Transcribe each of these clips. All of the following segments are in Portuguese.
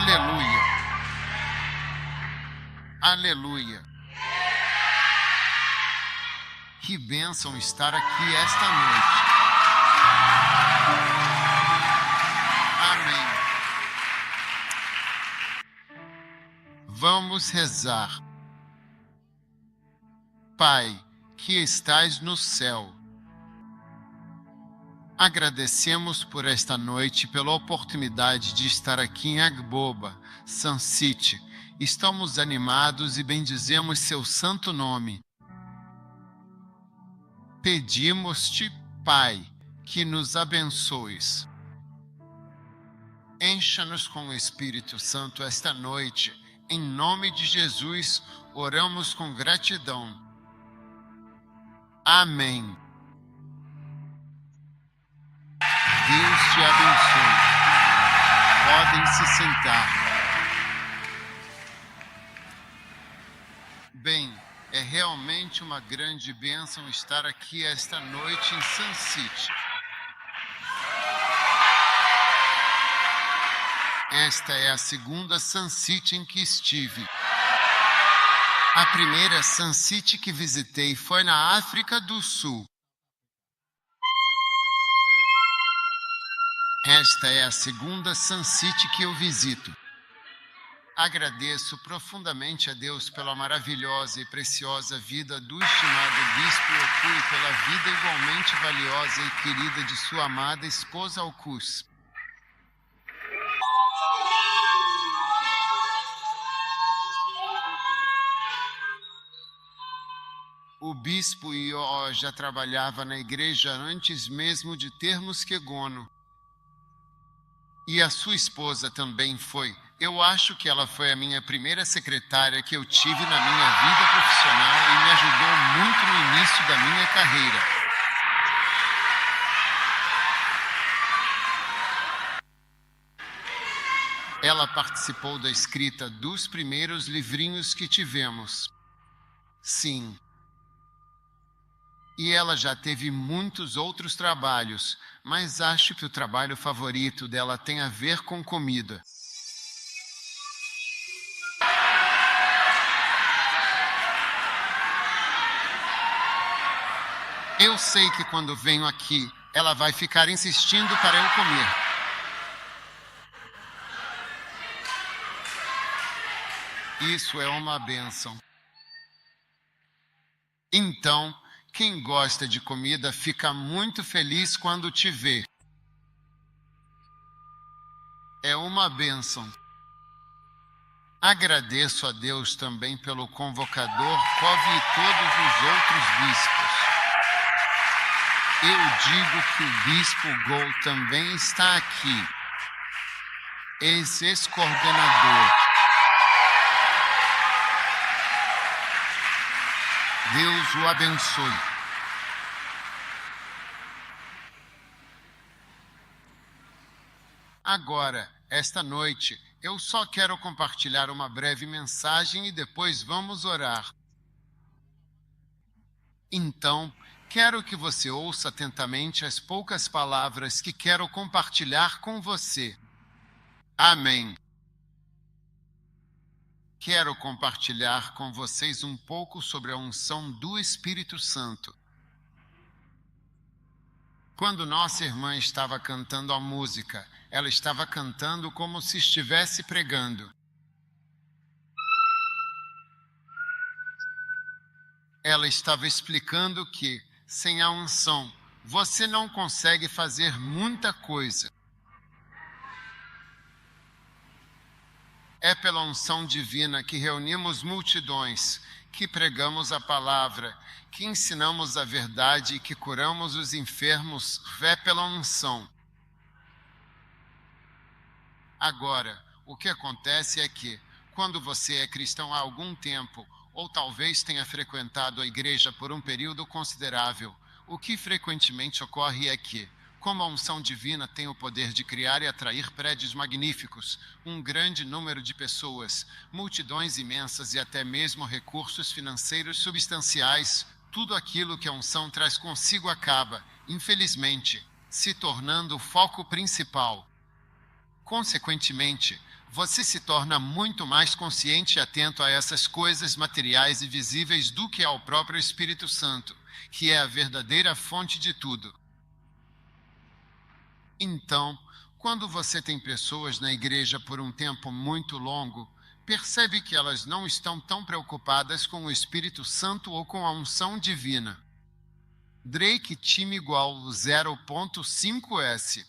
Aleluia. Aleluia. Que bênção estar aqui esta noite. Amém. Vamos rezar. Pai, que estais no céu, agradecemos por esta noite, pela oportunidade de estar aqui em Agboba, Sun City. Estamos animados e bendizemos seu santo nome. Pedimos-te, Pai, que nos abençoes. Encha-nos com o Espírito Santo esta noite. Em nome de Jesus, oramos com gratidão. Amém. Deus te abençoe. Podem se sentar. Bem, é realmente uma grande bênção estar aqui esta noite em Sun City. Esta é a segunda Sun City em que estive. A primeira Sun City que visitei foi na África do Sul. Esta é a segunda Sun City que eu visito. Agradeço profundamente a Deus pela maravilhosa e preciosa vida do estimado Bispo Oku e pela vida igualmente valiosa e querida de sua amada esposa Okus. O Bispo Ió já trabalhava na igreja antes mesmo de termos Kegono. E a sua esposa também foi. Eu acho que ela foi a minha primeira secretária que eu tive na minha vida profissional e me ajudou muito no início da minha carreira. Ela participou da escrita dos primeiros livrinhos que tivemos. Sim. E ela já teve muitos outros trabalhos, mas acho que o trabalho favorito dela tem a ver com comida. Eu sei que quando venho aqui, ela vai ficar insistindo para eu comer. Isso é uma bênção. Então, quem gosta de comida fica muito feliz quando te vê. É uma bênção. Agradeço a Deus também pelo convocador Cove e todos os outros bispos. Eu digo que o Bispo Gol também está aqui. Ex-coordenador. Deus o abençoe. Agora, esta noite, eu só quero compartilhar uma breve mensagem e depois vamos orar. Então, quero que você ouça atentamente as poucas palavras que quero compartilhar com você. Amém. Quero compartilhar com vocês um pouco sobre a unção do Espírito Santo. Quando nossa irmã estava cantando a música, ela estava cantando como se estivesse pregando. Ela estava explicando que, sem a unção, você não consegue fazer muita coisa. É pela unção divina que reunimos multidões, que pregamos a palavra, que ensinamos a verdade e que curamos os enfermos. É pela unção. Agora, o que acontece é que, quando você é cristão há algum tempo, ou talvez tenha frequentado a igreja por um período considerável, o que frequentemente ocorre é que, como a unção divina tem o poder de criar e atrair prédios magníficos, um grande número de pessoas, multidões imensas e até mesmo recursos financeiros substanciais, tudo aquilo que a unção traz consigo acaba, infelizmente, se tornando o foco principal. Consequentemente, você se torna muito mais consciente e atento a essas coisas materiais e visíveis do que ao próprio Espírito Santo, que é a verdadeira fonte de tudo. Então, quando você tem pessoas na igreja por um tempo muito longo, percebe que elas não estão tão preocupadas com o Espírito Santo ou com a unção divina. Drake time igual 0.5S.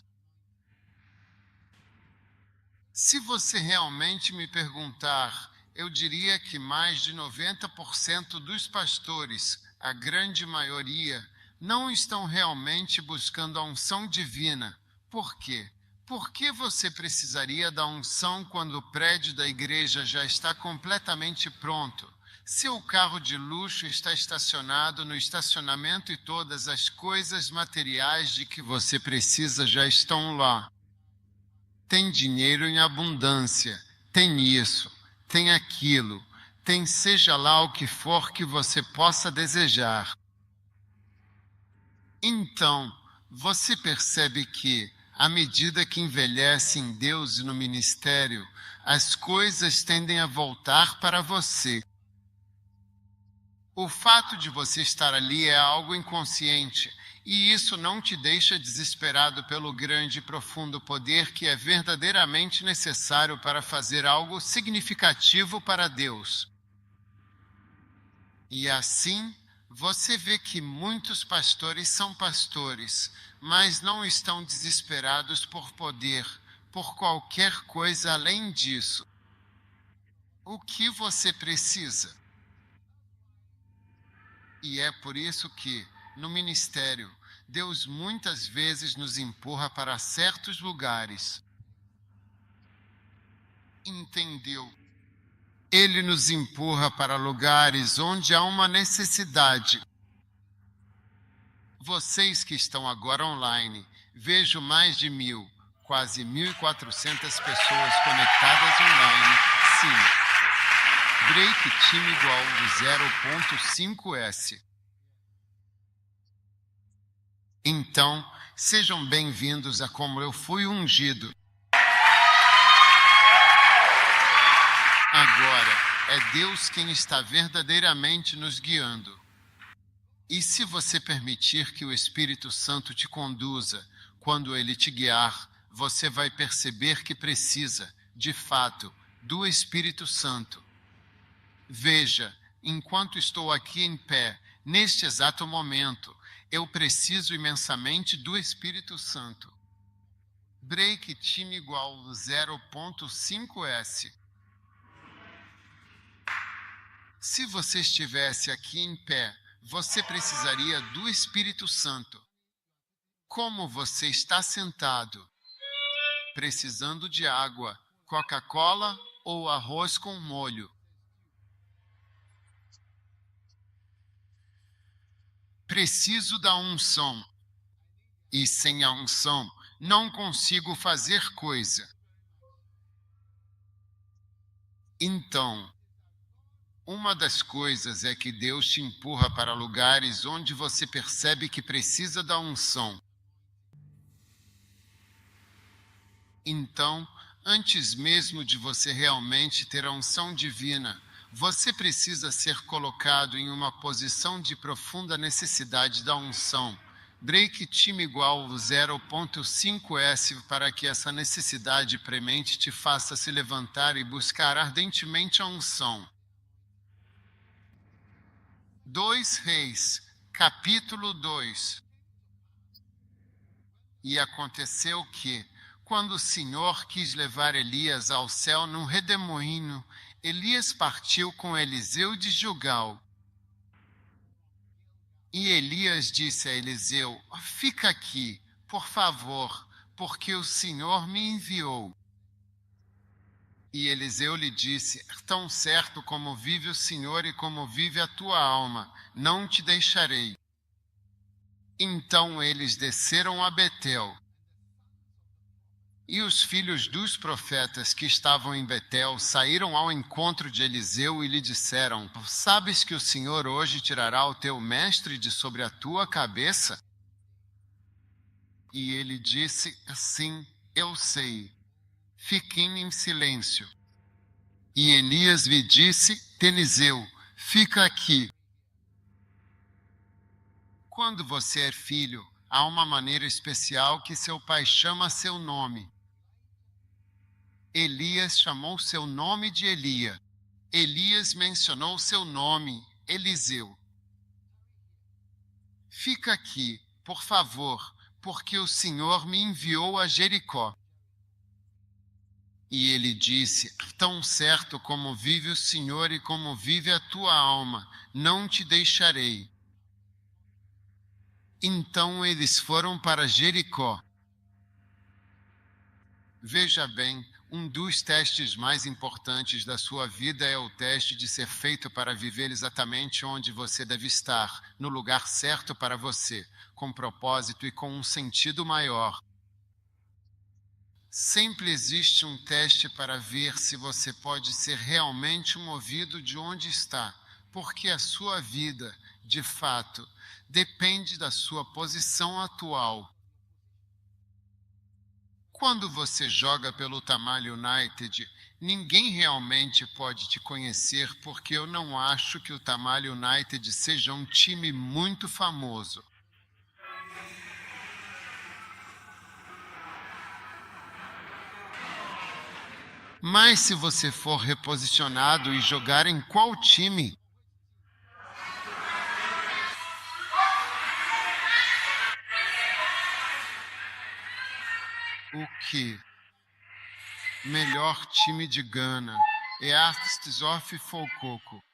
Se você realmente me perguntar, eu diria que mais de 90% dos pastores, a grande maioria, não estão realmente buscando a unção divina. Por quê? Por que você precisaria da unção quando o prédio da igreja já está completamente pronto? Seu carro de luxo está estacionado no estacionamento e todas as coisas materiais de que você precisa já estão lá. Tem dinheiro em abundância, tem isso, tem aquilo, tem seja lá o que for que você possa desejar. Então, você percebe que, à medida que envelhece em Deus e no ministério, as coisas tendem a voltar para você. O fato de você estar ali é algo inconsciente, e isso não te deixa desesperado pelo grande e profundo poder que é verdadeiramente necessário para fazer algo significativo para Deus. E assim, você vê que muitos pastores são pastores, mas não estão desesperados por poder, por qualquer coisa além disso. O que você precisa? E é por isso que, no ministério, Deus muitas vezes nos empurra para certos lugares. Entendeu? Ele nos empurra para lugares onde há uma necessidade. Vocês que estão agora online, vejo mais de 1.000, quase 1.400 pessoas conectadas online. Sim. Drake time igual 0.5S. Então, sejam bem-vindos a Como Eu Fui Ungido. Agora, é Deus quem está verdadeiramente nos guiando. E se você permitir que o Espírito Santo te conduza, quando ele te guiar, você vai perceber que precisa, de fato, do Espírito Santo. Veja, enquanto estou aqui em pé, neste exato momento, eu preciso imensamente do Espírito Santo. Break time igual 0.5S. Se você estivesse aqui em pé, você precisaria do Espírito Santo. Como você está sentado? Precisando de água, Coca-Cola ou arroz com molho? Preciso da unção. E sem a unção, não consigo fazer coisa. Então, uma das coisas é que Deus te empurra para lugares onde você percebe que precisa da unção. Então, antes mesmo de você realmente ter a unção divina, você precisa ser colocado em uma posição de profunda necessidade da unção. Break time igual 0.5S para que essa necessidade premente te faça se levantar e buscar ardentemente a unção. 2 Reis, capítulo 2. E aconteceu que, quando o Senhor quis levar Elias ao céu num redemoinho, Elias partiu com Eliseu de Gilgal. E Elias disse a Eliseu: fica aqui, por favor, porque o Senhor me enviou. E Eliseu lhe disse: tão certo como vive o Senhor e como vive a tua alma, não te deixarei. Então eles desceram a Betel. E os filhos dos profetas que estavam em Betel saíram ao encontro de Eliseu e lhe disseram: sabes que o Senhor hoje tirará o teu mestre de sobre a tua cabeça? E ele disse: sim, eu sei. fiquem em silêncio. E Elias lhe disse: Eliseu, fica aqui. Quando você é filho, há uma maneira especial que seu pai chama seu nome. Elias chamou seu nome de Elia. Elias mencionou seu nome, Eliseu. Fica aqui, por favor, porque o Senhor me enviou a Jericó. E ele disse: Tão certo como vive o Senhor e como vive a tua alma, não te deixarei. Então eles foram para Jericó. Veja bem, um dos testes mais importantes da sua vida é o teste de ser feito para viver exatamente onde você deve estar, no lugar certo para você, com propósito e com um sentido maior. Sempre existe um teste para ver se você pode ser realmente movido de onde está, porque a sua vida, de fato, depende da sua posição atual. Quando você joga pelo Tamale United, ninguém realmente pode te conhecer, porque eu não acho que o Tamale United seja um time muito famoso. Mas se você for reposicionado e jogar em qual time? O que? Melhor time de Gana. É Arts of Fokoko.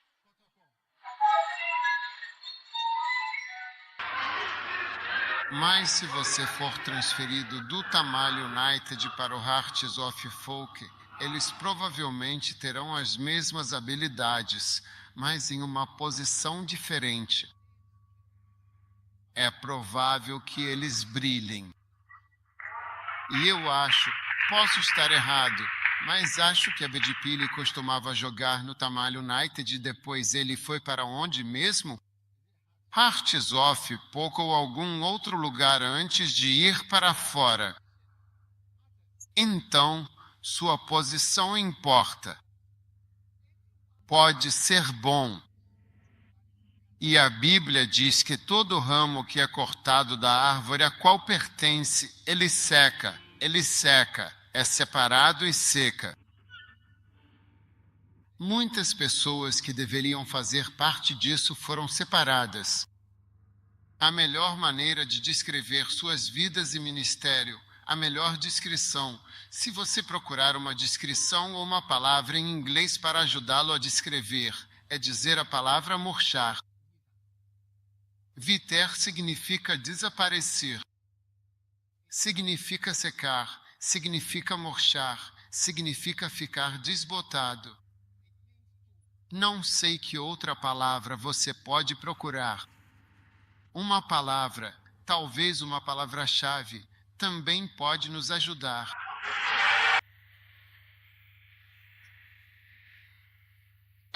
Mas se você for transferido do Tamale United para o Hearts of Folk, eles provavelmente terão as mesmas habilidades, mas em uma posição diferente. É provável que eles brilhem. E eu acho, posso estar errado, mas acho que a Bedipili costumava jogar no Tamale United e depois ele foi para onde mesmo? Hearts of pouco ou algum outro lugar antes de ir para fora. Então, sua posição importa. Pode ser bom. E a Bíblia diz que todo ramo que é cortado da árvore a qual pertence, ele seca, é separado e seca. Muitas pessoas que deveriam fazer parte disso foram separadas. A melhor maneira de descrever suas vidas e ministério, a melhor descrição, se você procurar uma descrição ou uma palavra em inglês para ajudá-lo a descrever, é dizer a palavra murchar. Viter significa desaparecer. Significa secar, significa murchar, significa ficar desbotado. Não sei que outra palavra você pode procurar. Uma palavra, talvez uma palavra-chave, também pode nos ajudar.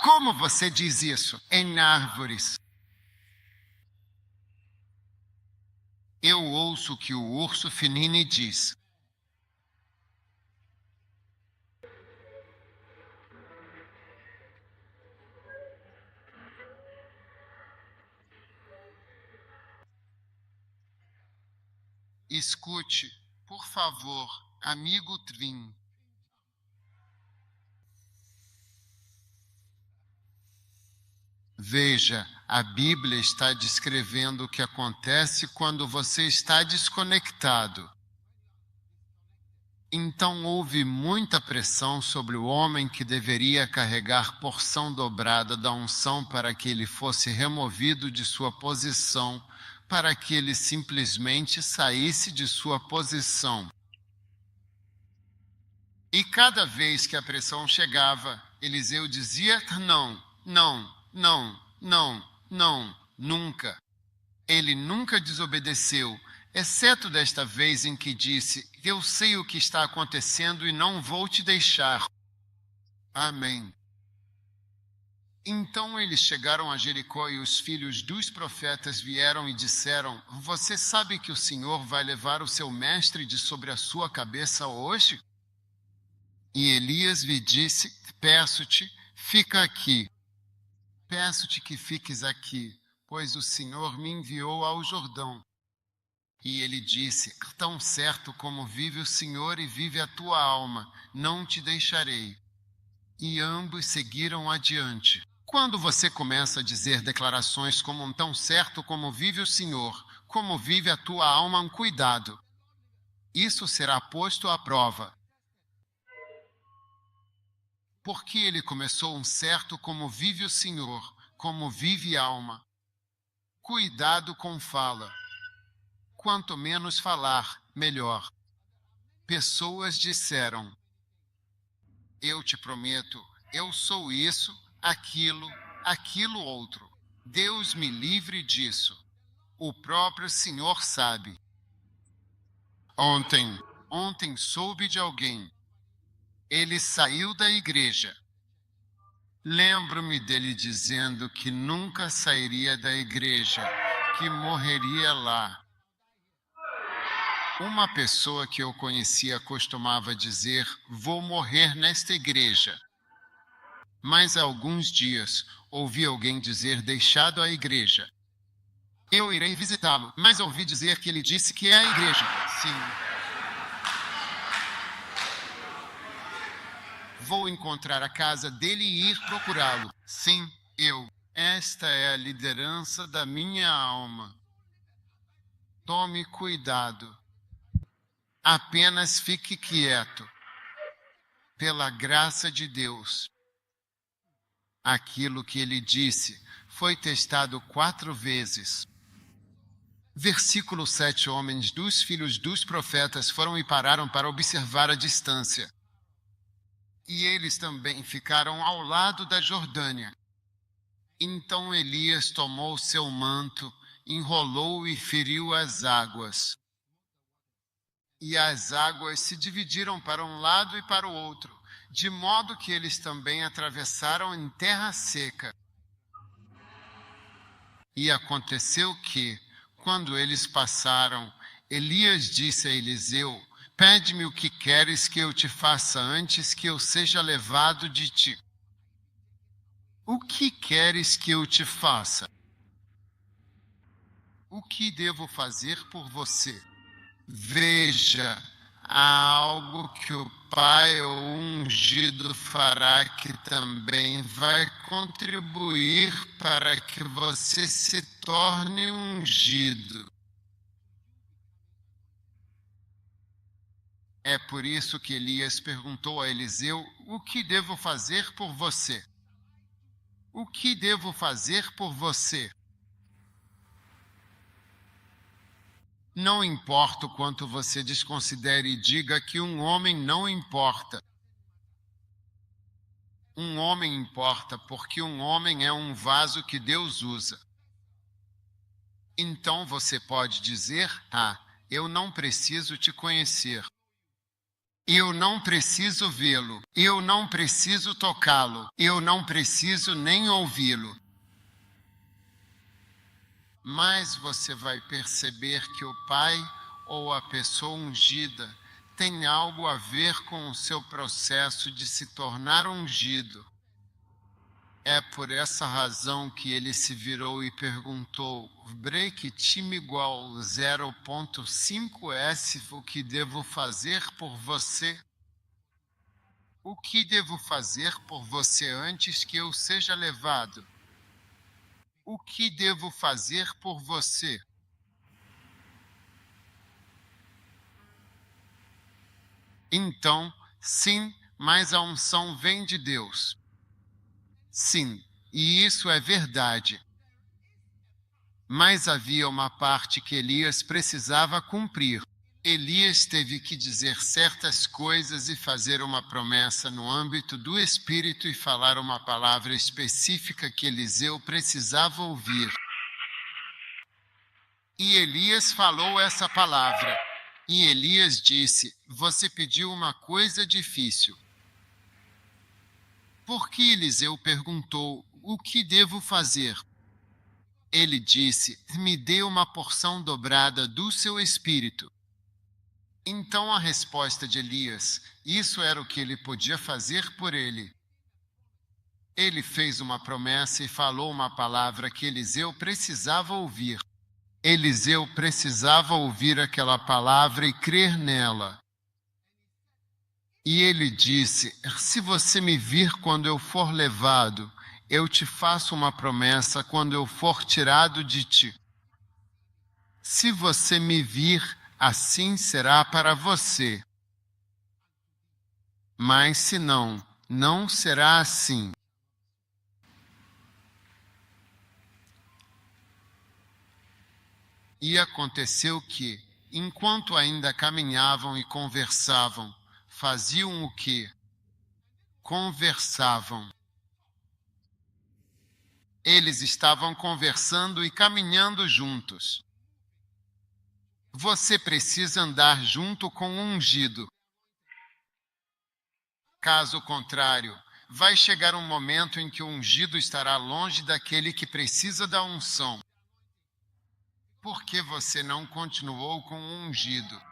Como você diz isso? Em árvores. Eu ouço o que o urso Finini diz. Escute, por favor, amigo Trin. Veja, a Bíblia está descrevendo o que acontece quando você está desconectado. Então houve muita pressão sobre o homem que deveria carregar porção dobrada da unção para que ele fosse removido de sua posição, para que ele simplesmente saísse de sua posição. E cada vez que a pressão chegava, Eliseu dizia: não, não, não, não, não, nunca. Ele nunca desobedeceu, exceto desta vez em que disse: eu sei o que está acontecendo e não vou te deixar. Amém. Então eles chegaram a Jericó e os filhos dos profetas vieram e disseram: você sabe que o Senhor vai levar o seu mestre de sobre a sua cabeça hoje? E Elias lhe disse: peço-te, fica aqui. Peço-te que fiques aqui, pois o Senhor me enviou ao Jordão. E ele disse: tão certo como vive o Senhor e vive a tua alma, não te deixarei. E ambos seguiram adiante. Quando você começa a dizer declarações como tão certo como vive o Senhor, como vive a tua alma, um cuidado. Isso será posto à prova. Porque ele começou um certo como vive o Senhor, como vive a alma. Cuidado com fala. Quanto menos falar, melhor. Pessoas disseram: eu te prometo, eu sou isso, aquilo outro. Deus me livre disso. O próprio Senhor sabe. Ontem soube de alguém. Ele saiu da igreja. Lembro-me dele dizendo que nunca sairia da igreja, que morreria lá. Uma pessoa que eu conhecia costumava dizer: vou morrer nesta igreja. Mas há alguns dias ouvi alguém dizer deixado a igreja. Eu irei visitá-lo, mas ouvi dizer que ele disse que é a igreja. Sim. Vou encontrar a casa dele e ir procurá-lo. Sim, eu. Esta é a liderança da minha alma. Tome cuidado. Apenas fique quieto. Pela graça de Deus. Aquilo que ele disse foi testado 4 vezes. Versículo 7. Homens dos filhos dos profetas foram e pararam para observar a distância. E eles também ficaram ao lado da Jordânia. Então Elias tomou seu manto, enrolou e feriu as águas. E as águas se dividiram para um lado e para o outro, de modo que eles também atravessaram em terra seca. E aconteceu que, quando eles passaram, Elias disse a Eliseu: pede-me o que queres que eu te faça antes que eu seja levado de ti. O que queres que eu te faça? O que devo fazer por você? Veja, há algo que o Pai ou ungido fará que também vai contribuir para que você se torne ungido. É por isso que Elias perguntou a Eliseu: o que devo fazer por você? O que devo fazer por você? Não importa o quanto você desconsidere e diga que um homem não importa. Um homem importa porque um homem é um vaso que Deus usa. Então você pode dizer: eu não preciso te conhecer. Eu não preciso vê-lo. Eu não preciso tocá-lo. Eu não preciso nem ouvi-lo. Mas você vai perceber que o Pai ou a pessoa ungida tem algo a ver com o seu processo de se tornar ungido. É por essa razão que ele se virou e perguntou: break time igual 0.5S, o que devo fazer por você? O que devo fazer por você antes que eu seja levado? O que devo fazer por você? Então, sim, mas a unção vem de Deus. Sim, e isso é verdade. Mas havia uma parte que Elias precisava cumprir. Elias teve que dizer certas coisas e fazer uma promessa no âmbito do Espírito e falar uma palavra específica que Eliseu precisava ouvir. E Elias falou essa palavra. E Elias disse: você pediu uma coisa difícil. Porque Eliseu perguntou: o que devo fazer? Ele disse: me dê uma porção dobrada do seu espírito. Então a resposta de Elias, isso era o que ele podia fazer por ele. Ele fez uma promessa e falou uma palavra que Eliseu precisava ouvir. Eliseu precisava ouvir aquela palavra e crer nela. E ele disse: se você me vir quando eu for levado, eu te faço uma promessa quando eu for tirado de ti. Se você me vir, assim será para você. Mas se não, não será assim. E aconteceu que, enquanto ainda caminhavam e conversavam, faziam o quê? Conversavam. Eles estavam conversando e caminhando juntos. Você precisa andar junto com o ungido. Caso contrário, vai chegar um momento em que o ungido estará longe daquele que precisa da unção. Por que você não continuou com o ungido?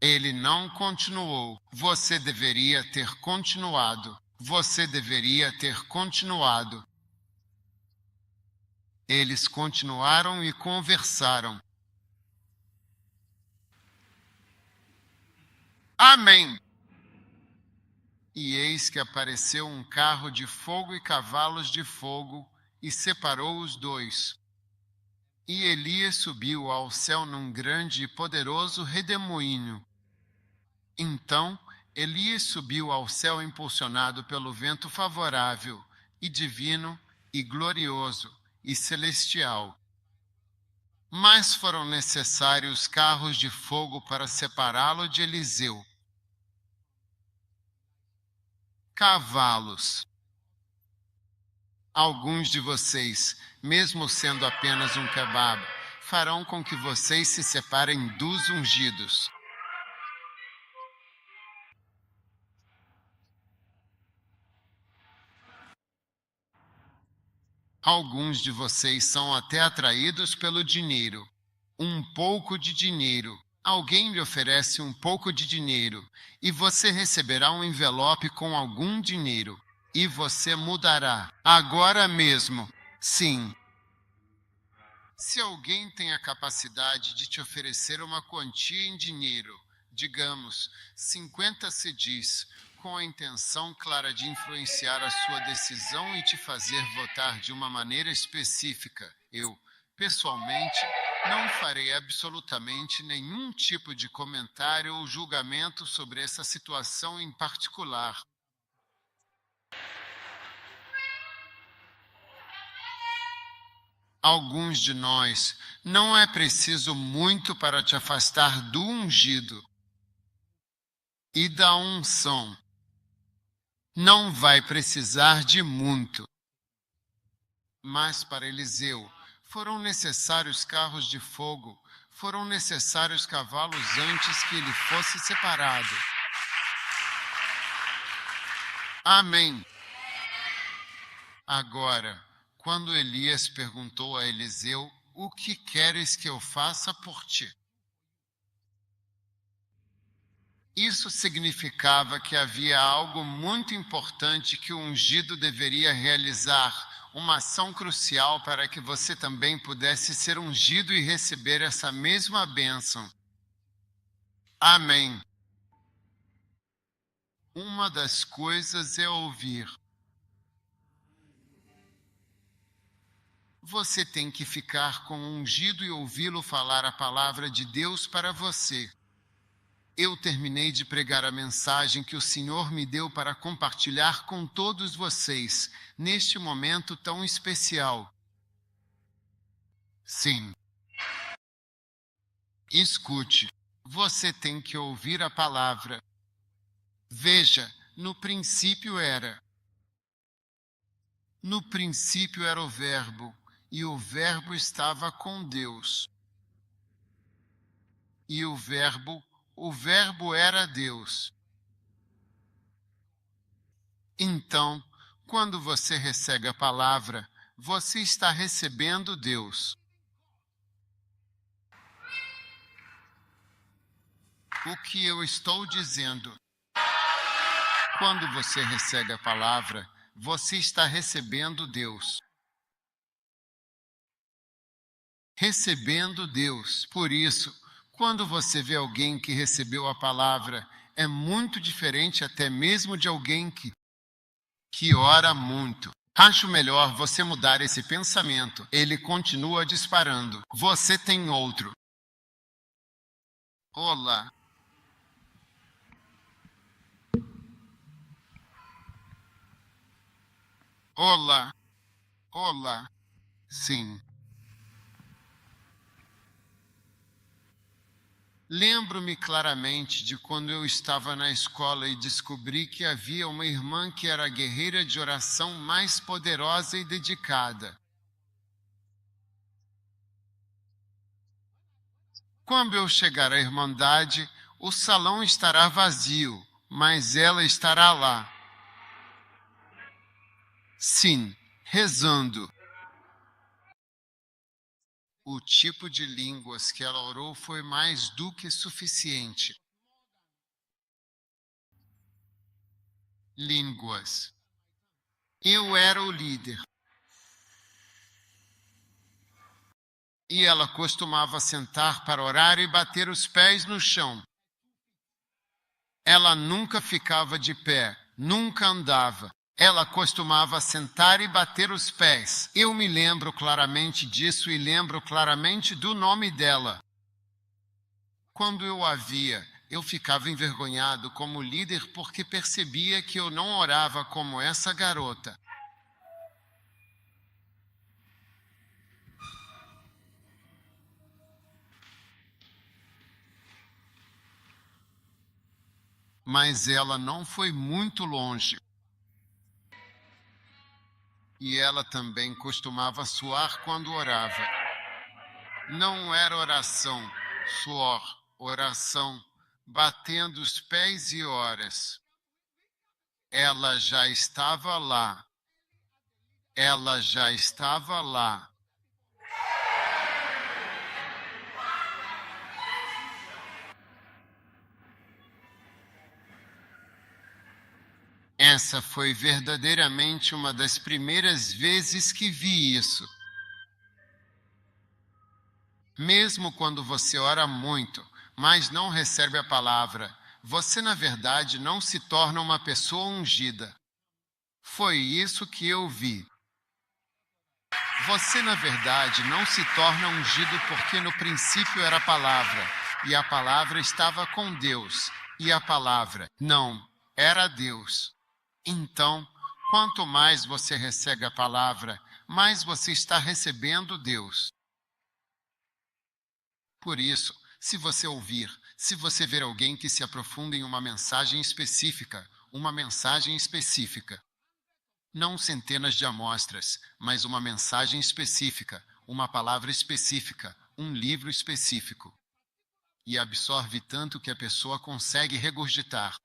Ele não continuou. Você deveria ter continuado. Você deveria ter continuado. Eles continuaram e conversaram. Amém. E eis que apareceu um carro de fogo e cavalos de fogo e separou os dois. E Elias subiu ao céu num grande e poderoso redemoinho. Então Elias subiu ao céu impulsionado pelo vento favorável, e divino, e glorioso, e celestial. Mas foram necessários carros de fogo para separá-lo de Eliseu. Cavalos. Alguns de vocês, mesmo sendo apenas um kebab, farão com que vocês se separem dos ungidos. Alguns de vocês são até atraídos pelo dinheiro. Um pouco de dinheiro. Alguém lhe oferece um pouco de dinheiro e você receberá um envelope com algum dinheiro. E você mudará. Agora mesmo. Sim. Se alguém tem a capacidade de te oferecer uma quantia em dinheiro, digamos, 50 cedis, com a intenção clara de influenciar a sua decisão e te fazer votar de uma maneira específica, eu, pessoalmente, não farei absolutamente nenhum tipo de comentário ou julgamento sobre essa situação em particular. Alguns de nós, não é preciso muito para te afastar do ungido e da unção. Não vai precisar de muito. Mas para Eliseu, foram necessários carros de fogo, foram necessários cavalos antes que ele fosse separado. Amém. Agora, quando Elias perguntou a Eliseu: o que queres que eu faça por ti? Isso significava que havia algo muito importante que o ungido deveria realizar, uma ação crucial para que você também pudesse ser ungido e receber essa mesma bênção. Amém. Uma das coisas é ouvir. Você tem que ficar com o ungido e ouvi-lo falar a palavra de Deus para você. Eu terminei de pregar a mensagem que o Senhor me deu para compartilhar com todos vocês, neste momento tão especial. Sim. Escute, você tem que ouvir a palavra. Veja, no princípio era. No princípio era o Verbo, e o Verbo estava com Deus. E o Verbo era Deus. Então, quando você recebe a palavra, você está recebendo Deus. O que eu estou dizendo? Quando você recebe a palavra, você está recebendo Deus. Recebendo Deus. Por isso, quando você vê alguém que recebeu a palavra, é muito diferente até mesmo de alguém que ora muito. Acho melhor você mudar esse pensamento. Ele continua disparando. Você tem outro. Olá. Olá. Olá. Sim. Lembro-me claramente de quando eu estava na escola e descobri que havia uma irmã que era a guerreira de oração mais poderosa e dedicada. Quando eu chegar à Irmandade, o salão estará vazio, mas ela estará lá. Sim, rezando. O tipo de línguas que ela orou foi mais do que suficiente. Línguas. Eu era o líder. E ela costumava sentar para orar e bater os pés no chão. Ela nunca ficava de pé, nunca andava. Ela costumava sentar e bater os pés. Eu me lembro claramente disso e lembro claramente do nome dela. Quando eu a via, eu ficava envergonhado como líder porque percebia que eu não orava como essa garota. Mas ela não foi muito longe. E ela também costumava suar quando orava. Não era oração, suor, oração, batendo os pés e horas. Ela já estava lá. Ela já estava lá. Essa foi verdadeiramente uma das primeiras vezes que vi isso. Mesmo quando você ora muito, mas não recebe a palavra, você na verdade não se torna uma pessoa ungida. Foi isso que eu vi. Você na verdade não se torna ungido porque no princípio era a palavra, e a palavra estava com Deus, e a palavra não era Deus. Então, quanto mais você recebe a palavra, mais você está recebendo Deus. Por isso, se você ouvir, se você ver alguém que se aprofunda em uma mensagem específica, não centenas de amostras, mas uma mensagem específica, uma palavra específica, um livro específico. E absorve tanto que a pessoa consegue regurgitar.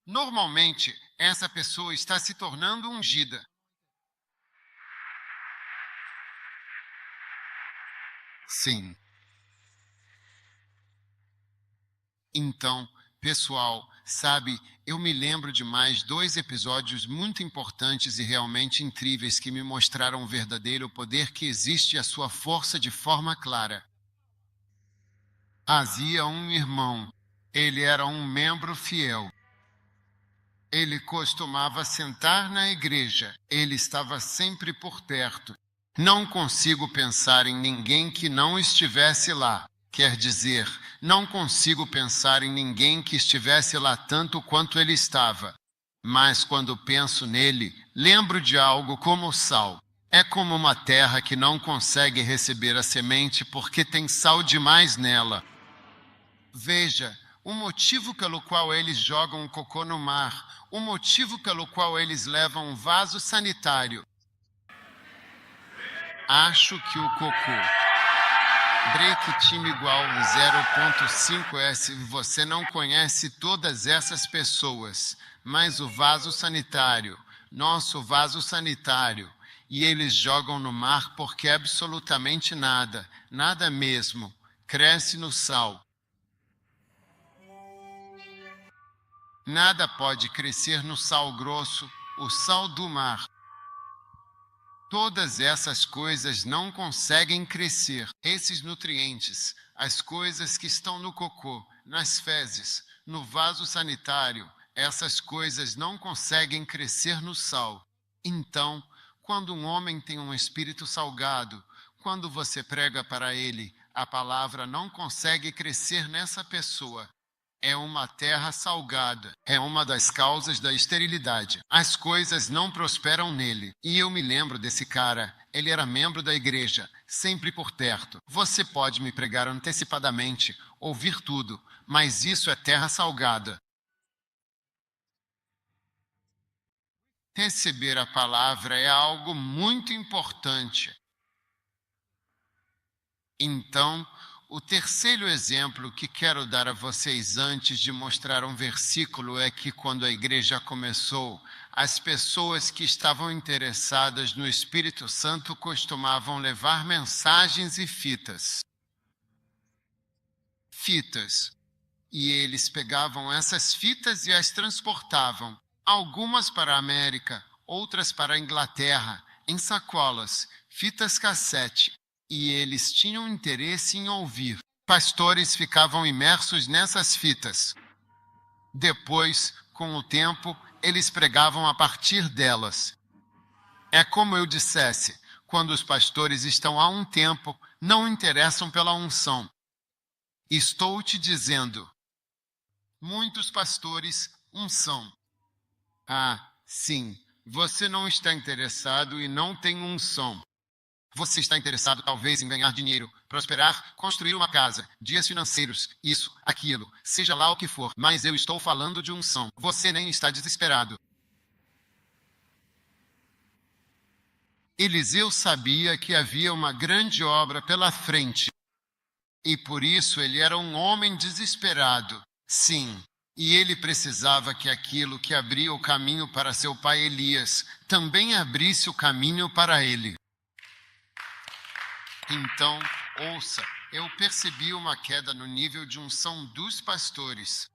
Normalmente, essa pessoa está se tornando ungida. Sim. Então, pessoal, sabe, eu me lembro de mais dois episódios muito importantes e realmente incríveis que me mostraram o verdadeiro poder que existe e a sua força de forma clara. Havia um irmão. Ele era um membro fiel. Ele costumava sentar na igreja. Ele estava sempre por perto. Não consigo pensar em ninguém que não estivesse lá. Quer dizer, não consigo pensar em ninguém que estivesse lá tanto quanto ele estava. Mas quando penso nele, lembro de algo como o sal. É como uma terra que não consegue receber a semente porque tem sal demais nela. Veja, o motivo pelo qual eles jogam o cocô no mar, o motivo pelo qual eles levam um vaso sanitário. Acho que o cocô. Break time igual 0.5S. Você não conhece todas essas pessoas, mas o vaso sanitário, nosso vaso sanitário, e eles jogam no mar porque absolutamente nada, nada mesmo, cresce no sal. Nada pode crescer no sal grosso, o sal do mar. Todas essas coisas não conseguem crescer. Esses nutrientes, as coisas que estão no cocô, nas fezes, no vaso sanitário, essas coisas não conseguem crescer no sal. Então, quando um homem tem um espírito salgado, quando você prega para ele, a palavra não consegue crescer nessa pessoa. É uma terra salgada. É uma das causas da esterilidade. As coisas não prosperam nele. E eu me lembro desse cara. Ele era membro da igreja, sempre por perto. Você pode me pregar antecipadamente, ouvir tudo, mas isso é terra salgada. Receber a palavra é algo muito importante. Então, o terceiro exemplo que quero dar a vocês antes de mostrar um versículo é que quando a igreja começou, as pessoas que estavam interessadas no Espírito Santo costumavam levar mensagens e fitas. E eles pegavam essas fitas e as transportavam, algumas para a América, outras para a Inglaterra, em sacolas, fitas cassete. E eles tinham interesse em ouvir. Pastores ficavam imersos nessas fitas. Depois, com o tempo, eles pregavam a partir delas. É como eu dissesse, quando os pastores estão há um tempo, não interessam pela unção. Estou te dizendo, muitos pastores, unção. Ah, sim, você não está interessado e não tem unção. Você está interessado talvez em ganhar dinheiro, prosperar, construir uma casa, dias financeiros, isso, aquilo, seja lá o que for. Mas eu estou falando de unção. Você nem está desesperado. Eliseu sabia que havia uma grande obra pela frente. E por isso ele era um homem desesperado. Sim, e ele precisava que aquilo que abria o caminho para seu pai Elias também abrisse o caminho para ele. Então, ouça, eu percebi uma queda no nível de unção dos pastores.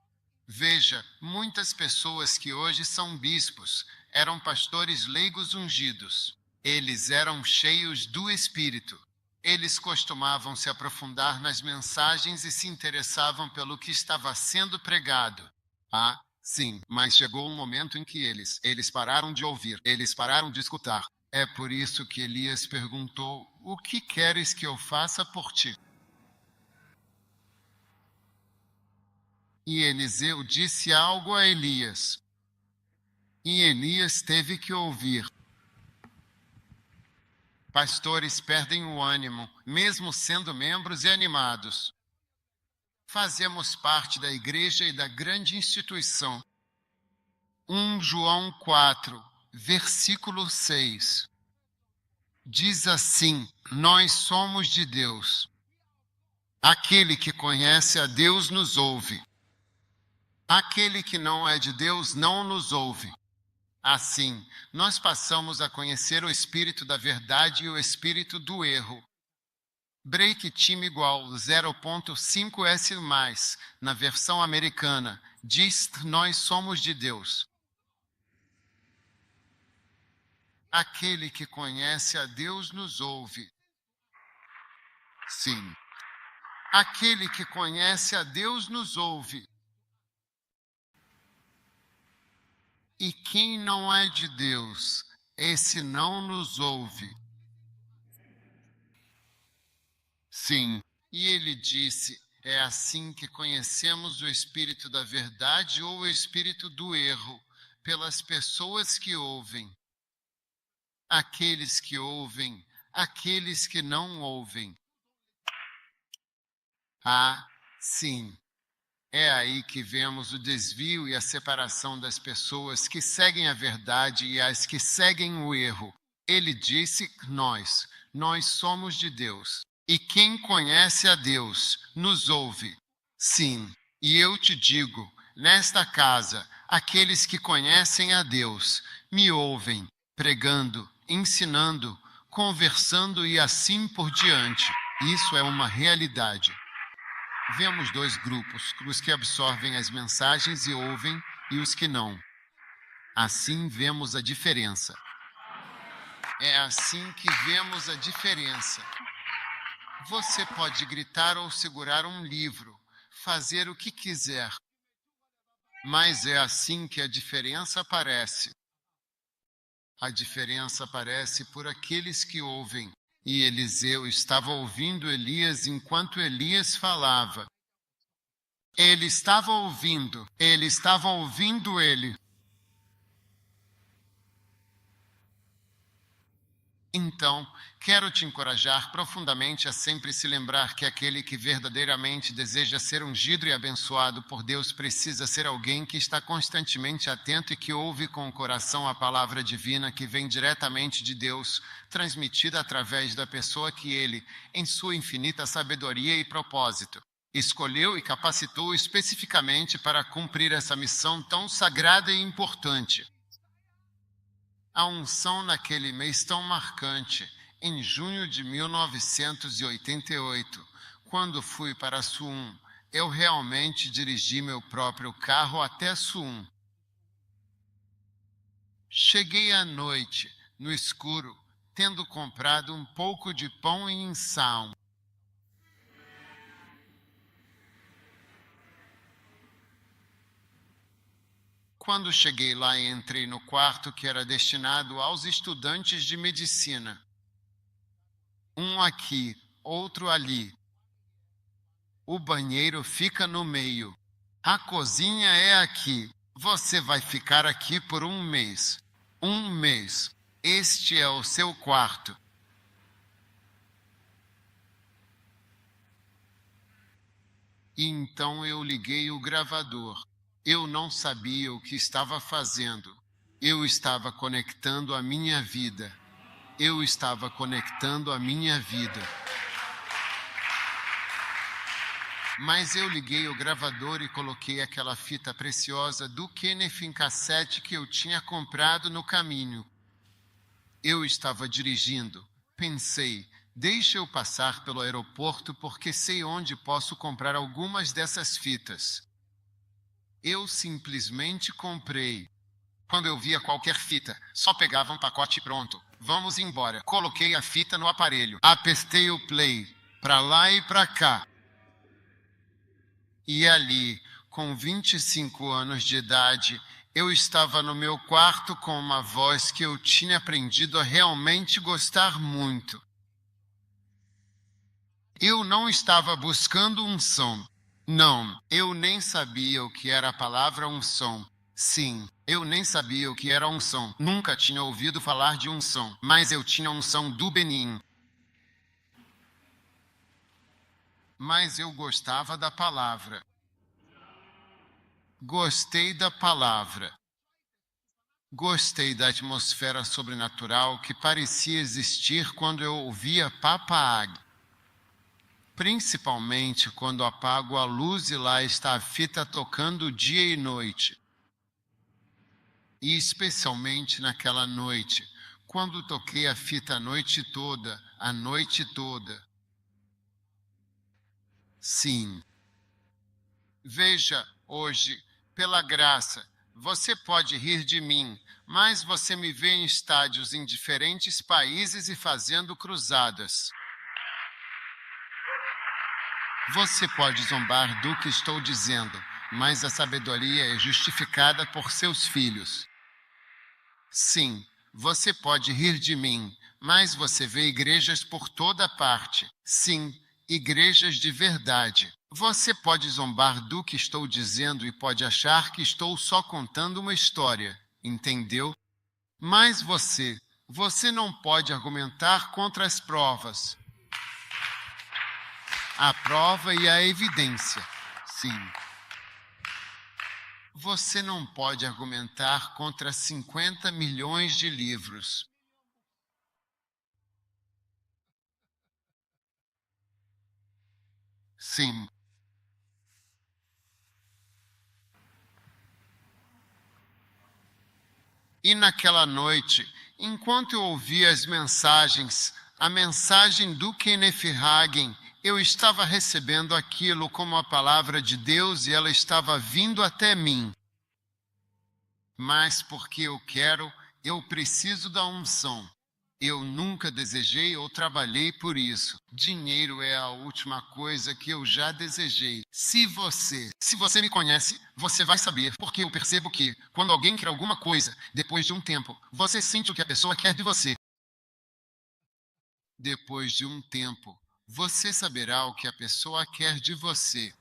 Veja, muitas pessoas que hoje são bispos eram pastores leigos ungidos. Eles eram cheios do Espírito. Eles costumavam se aprofundar nas mensagens e se interessavam pelo que estava sendo pregado. Ah, sim, mas chegou um momento em que eles pararam de ouvir, eles pararam de escutar. É por isso que Elias perguntou: o que queres que eu faça por ti? E Eliseu disse algo a Elias. E Elias teve que ouvir. Pastores perdem o ânimo, mesmo sendo membros e animados. Fazemos parte da igreja e da grande instituição. 1 João 4, versículo 6. Diz assim: nós somos de Deus. Aquele que conhece a Deus nos ouve. Aquele que não é de Deus não nos ouve. Assim, nós passamos a conhecer o espírito da verdade e o espírito do erro. Break time igual 0.5S+, na versão americana, diz: nós somos de Deus. Aquele que conhece a Deus nos ouve. Sim. Aquele que conhece a Deus nos ouve. E quem não é de Deus, esse não nos ouve. Sim. E ele disse: é assim que conhecemos o espírito da verdade ou o espírito do erro, pelas pessoas que ouvem. Aqueles que ouvem, aqueles que não ouvem. Ah, sim. É aí que vemos o desvio e a separação das pessoas que seguem a verdade e as que seguem o erro. Ele disse: nós somos de Deus. E quem conhece a Deus nos ouve. Sim, e eu te digo, nesta casa, aqueles que conhecem a Deus me ouvem, pregando, ensinando, conversando e assim por diante. Isso é uma realidade. Vemos dois grupos: os que absorvem as mensagens e ouvem, e os que não. Assim vemos a diferença. É assim que vemos a diferença. Você pode gritar ou segurar um livro, fazer o que quiser. Mas é assim que a diferença aparece. A diferença aparece por aqueles que ouvem. E Eliseu estava ouvindo Elias enquanto Elias falava. Ele estava ouvindo ele. Então, quero te encorajar profundamente a sempre se lembrar que aquele que verdadeiramente deseja ser ungido e abençoado por Deus precisa ser alguém que está constantemente atento e que ouve com o coração a palavra divina que vem diretamente de Deus, transmitida através da pessoa que ele, em sua infinita sabedoria e propósito, escolheu e capacitou especificamente para cumprir essa missão tão sagrada e importante. A unção naquele mês tão marcante, em junho de 1988, quando fui para Suum, eu realmente dirigi meu próprio carro até Suum. Cheguei à noite, no escuro, tendo comprado um pouco de pão em Insaum. Quando cheguei lá e entrei no quarto que era destinado aos estudantes de medicina. Um aqui, outro ali. O banheiro fica no meio. A cozinha é aqui. Você vai ficar aqui por um mês. Um mês. Este é o seu quarto. E então eu liguei o gravador. Eu não sabia o que estava fazendo. Eu estava conectando a minha vida. Eu estava conectando a minha vida. Mas eu liguei o gravador e coloquei aquela fita preciosa do Kenneth em cassete que eu tinha comprado no caminho. Eu estava dirigindo. Pensei, deixa eu passar pelo aeroporto porque sei onde posso comprar algumas dessas fitas. Eu simplesmente comprei. Quando eu via qualquer fita, só pegava um pacote pronto. Vamos embora. Coloquei a fita no aparelho. Apertei o play. Pra lá e pra cá. E ali, com 25 anos de idade, eu estava no meu quarto com uma voz que eu tinha aprendido a realmente gostar muito. Eu não estava buscando um som. Não, eu nem sabia o que era a palavra unção. Sim, eu nem sabia o que era unção. Nunca tinha ouvido falar de unção, mas eu tinha unção do Benin. Mas eu gostava da palavra. Gostei da palavra. Gostei da atmosfera sobrenatural que parecia existir quando eu ouvia Papa Ag. Principalmente quando apago a luz e lá está a fita tocando dia e noite. E especialmente naquela noite, quando toquei a fita a noite toda. Sim. Veja, hoje, pela graça, você pode rir de mim, mas você me vê em estádios em diferentes países e fazendo cruzadas. Você pode zombar do que estou dizendo, mas a sabedoria é justificada por seus filhos. Sim, você pode rir de mim, mas você vê igrejas por toda parte. Sim, igrejas de verdade. Você pode zombar do que estou dizendo e pode achar que estou só contando uma história, entendeu? Mas você não pode argumentar contra as provas. A prova e a evidência. Sim. Você não pode argumentar contra 50 milhões de livros. Sim. E naquela noite, enquanto eu ouvia as mensagens, a mensagem do Kenneth Hagin, eu estava recebendo aquilo como a palavra de Deus e ela estava vindo até mim. Mas porque eu quero, eu preciso da unção. Eu nunca desejei ou trabalhei por isso. Dinheiro é a última coisa que eu já desejei. Se você me conhece, você vai saber, porque eu percebo que, quando alguém quer alguma coisa, depois de um tempo, você sente o que a pessoa quer de você. Depois de um tempo, você saberá o que a pessoa quer de você.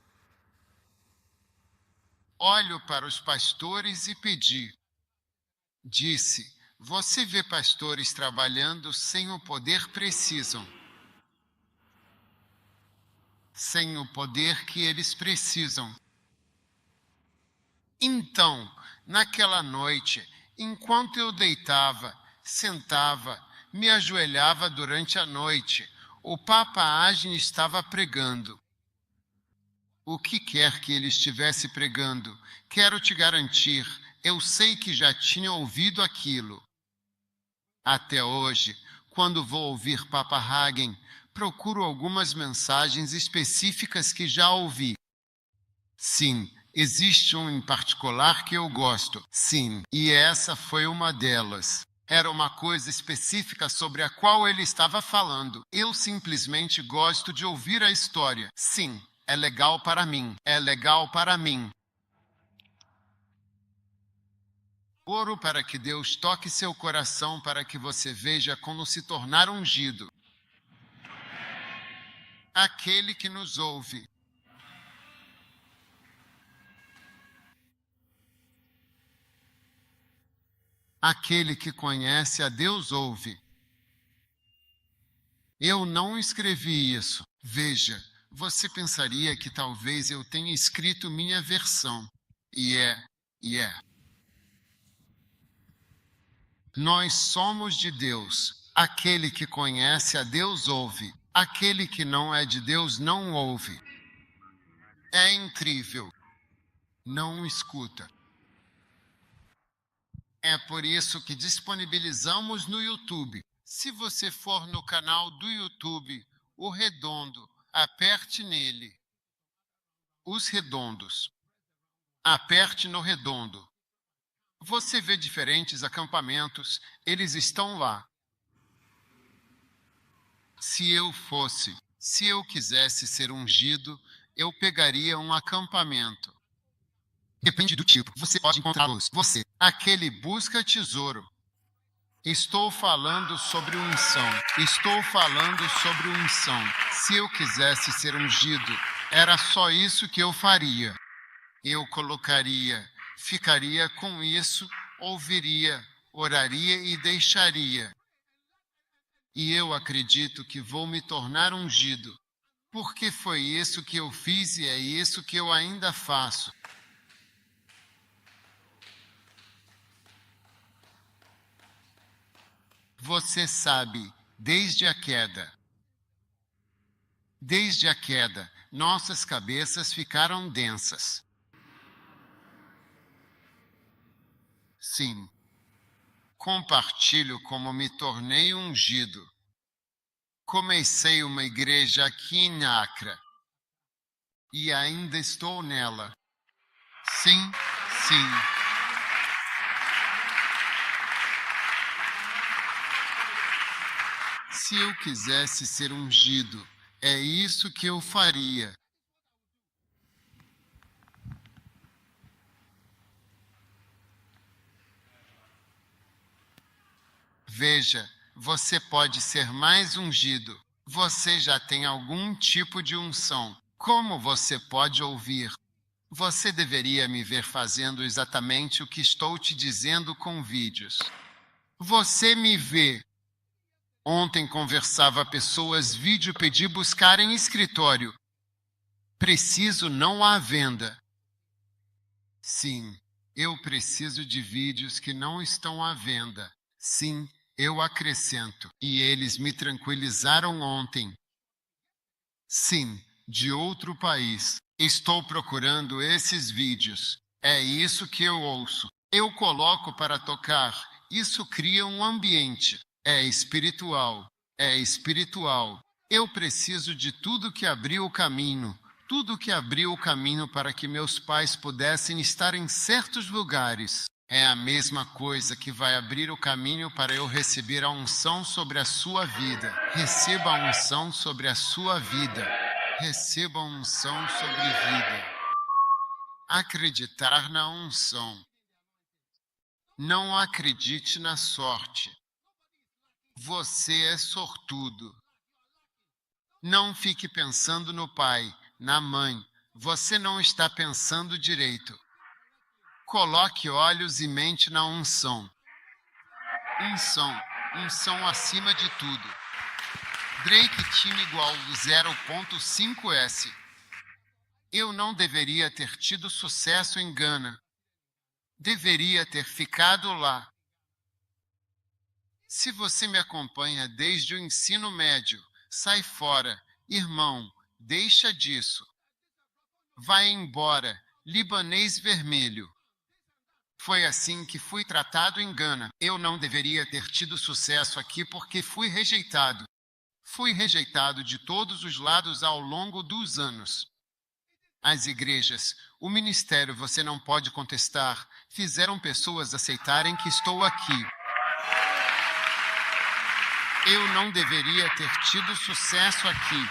Olho para os pastores e disse, você vê pastores trabalhando sem o poder precisam, sem o poder que eles precisam. Então, naquela noite, enquanto eu deitava, sentava, me ajoelhava durante a noite, o Papa Agni estava pregando. O que quer que ele estivesse pregando, quero te garantir, eu sei que já tinha ouvido aquilo. Até hoje, quando vou ouvir Papa Hagen, procuro algumas mensagens específicas que já ouvi. Sim, existe um em particular que eu gosto. Sim, e essa foi uma delas. Era uma coisa específica sobre a qual ele estava falando. Eu simplesmente gosto de ouvir a história. Sim, é legal para mim. É legal para mim. Oro para que Deus toque seu coração para que você veja como se tornar ungido. Aquele que nos ouve. Aquele que conhece a Deus ouve. Eu não escrevi isso. Veja, você pensaria que talvez eu tenha escrito minha versão. E é. Nós somos de Deus. Aquele que conhece a Deus ouve. Aquele que não é de Deus não ouve. É incrível. Não escuta. É por isso que disponibilizamos no YouTube. Se você for no canal do YouTube, o Redondo, aperte nele. Os redondos. Aperte no redondo. Você vê diferentes acampamentos, eles estão lá. Se eu quisesse ser ungido, eu pegaria um acampamento. Depende do tipo, você pode encontrá-los. Aquele busca tesouro. Estou falando sobre unção. Se eu quisesse ser ungido, era só isso que eu faria. Eu ficaria com isso, ouviria, oraria e deixaria. E eu acredito que vou me tornar ungido, porque foi isso que eu fiz e é isso que eu ainda faço. Você sabe, desde a queda, nossas cabeças ficaram densas. Sim. Compartilho como me tornei ungido. Comecei uma igreja aqui em Acre. E ainda estou nela. Sim. Se eu quisesse ser ungido, é isso que eu faria. Veja, você pode ser mais ungido. Você já tem algum tipo de unção. Como você pode ouvir? Você deveria me ver fazendo exatamente o que estou te dizendo com vídeos. Você me vê. Ontem conversava pessoas, vídeo pedi buscar em escritório. Preciso não há venda. Sim, eu preciso de vídeos que não estão à venda. Sim, eu acrescento. E eles me tranquilizaram ontem. Sim, de outro país. Estou procurando esses vídeos. É isso que eu ouço. Eu coloco para tocar. Isso cria um ambiente. É espiritual. Eu preciso de tudo que abriu o caminho. Tudo que abriu o caminho para que meus pais pudessem estar em certos lugares. É a mesma coisa que vai abrir o caminho para eu receber a unção sobre a sua vida. Receba a unção sobre a sua vida. Receba a unção sobre vida. Acreditar na unção. Não acredite na sorte. Você é sortudo. Não fique pensando no pai, na mãe. Você não está pensando direito. Coloque olhos e mente na unção. Unção acima de tudo. Drake time igual 0.5S. Eu não deveria ter tido sucesso em Gana. Deveria ter ficado lá. Se você me acompanha desde o ensino médio, sai fora, irmão, deixa disso. Vai embora, libanês vermelho. Foi assim que fui tratado em Gana. Eu não deveria ter tido sucesso aqui porque fui rejeitado. Fui rejeitado de todos os lados ao longo dos anos. As igrejas, o ministério, você não pode contestar, fizeram pessoas aceitarem que estou aqui. Eu não deveria ter tido sucesso aqui.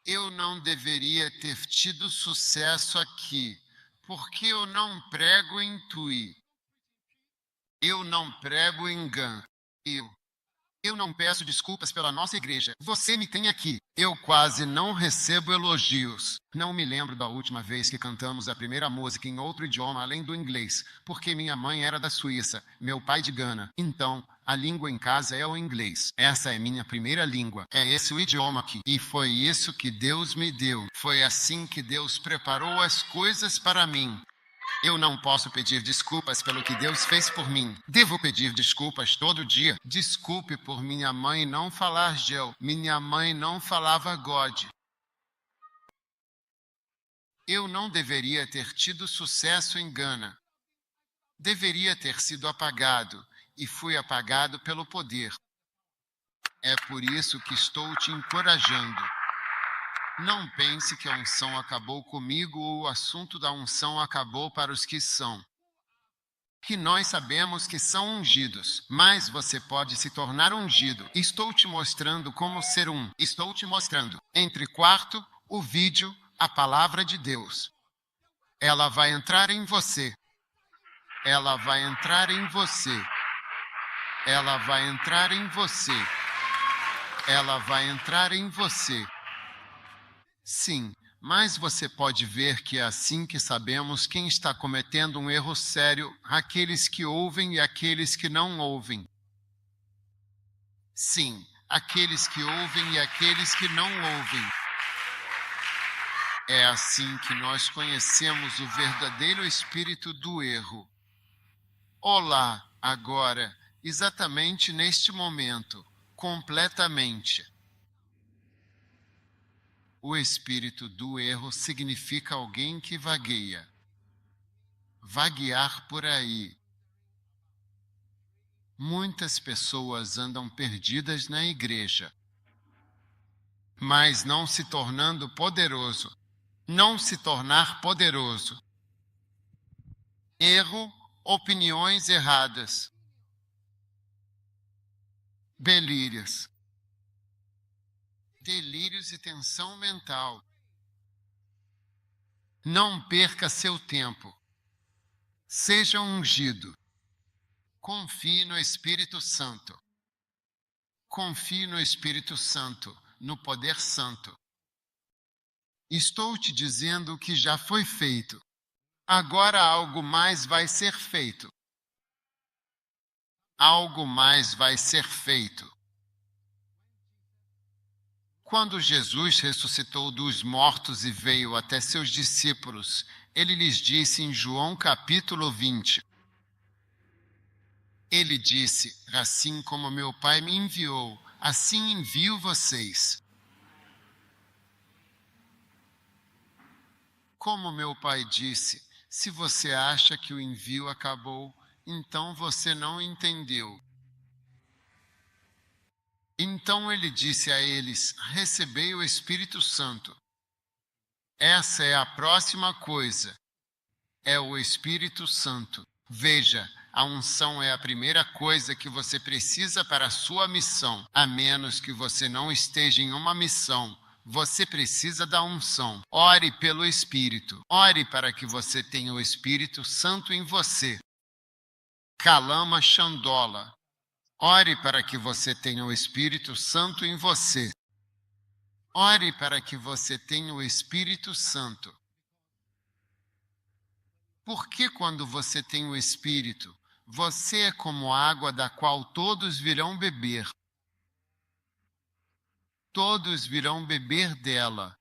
Eu não deveria ter tido sucesso aqui, porque eu não prego em Tui. Eu não prego em Gan. Eu não peço desculpas pela nossa igreja. Você me tem aqui. Eu quase não recebo elogios. Não me lembro da última vez que cantamos a primeira música em outro idioma além do inglês, porque minha mãe era da Suíça, meu pai de Gana. Então, a língua em casa é o inglês. Essa é minha primeira língua. É esse o idioma aqui. E foi isso que Deus me deu. Foi assim que Deus preparou as coisas para mim. Eu não posso pedir desculpas pelo que Deus fez por mim. Devo pedir desculpas todo dia. Desculpe por minha mãe não falar Gel. Minha mãe não falava God. Eu não deveria ter tido sucesso em Gana. Deveria ter sido apagado, e fui apagado pelo poder. É por isso que estou te encorajando. Não pense que a unção acabou comigo ou o assunto da unção acabou para os que são. Que nós sabemos que são ungidos, mas você pode se tornar ungido. Estou te mostrando como ser um. Estou te mostrando. Entre quarto, o vídeo, a palavra de Deus. Ela vai entrar em você. Ela vai entrar em você. Ela vai entrar em você. Ela vai entrar em você. Sim, mas você pode ver que é assim que sabemos quem está cometendo um erro sério, aqueles que ouvem e aqueles que não ouvem. Sim, aqueles que ouvem e aqueles que não ouvem. É assim que nós conhecemos o verdadeiro espírito do erro. Olá, agora, exatamente neste momento, completamente. O espírito do erro significa alguém que vagueia. Vaguear por aí. Muitas pessoas andam perdidas na igreja, mas não se tornando poderoso. Não se tornar poderoso. Erro, opiniões erradas. Delírios. Delírios e tensão mental. Não perca seu tempo. Seja ungido. Confie no Espírito Santo. Confie no Espírito Santo, no poder santo. Estou te dizendo que já foi feito. Agora algo mais vai ser feito. Algo mais vai ser feito. Quando Jesus ressuscitou dos mortos e veio até seus discípulos, ele lhes disse em João capítulo 20. Ele disse, assim como meu Pai me enviou, assim envio vocês. Como meu Pai disse, se você acha que o envio acabou, então você não entendeu. Então ele disse a eles, recebei o Espírito Santo. Essa é a próxima coisa. é o Espírito Santo. Veja, a unção é a primeira coisa que você precisa para a sua missão. A menos que você não esteja em uma missão, você precisa da unção. Ore pelo Espírito. Ore para que você tenha o Espírito Santo em você. Kalama Chandola. Ore para que você tenha o Espírito Santo em você. Ore para que você tenha o Espírito Santo. Porque quando você tem o Espírito, você é como água da qual todos virão beber. Todos virão beber dela.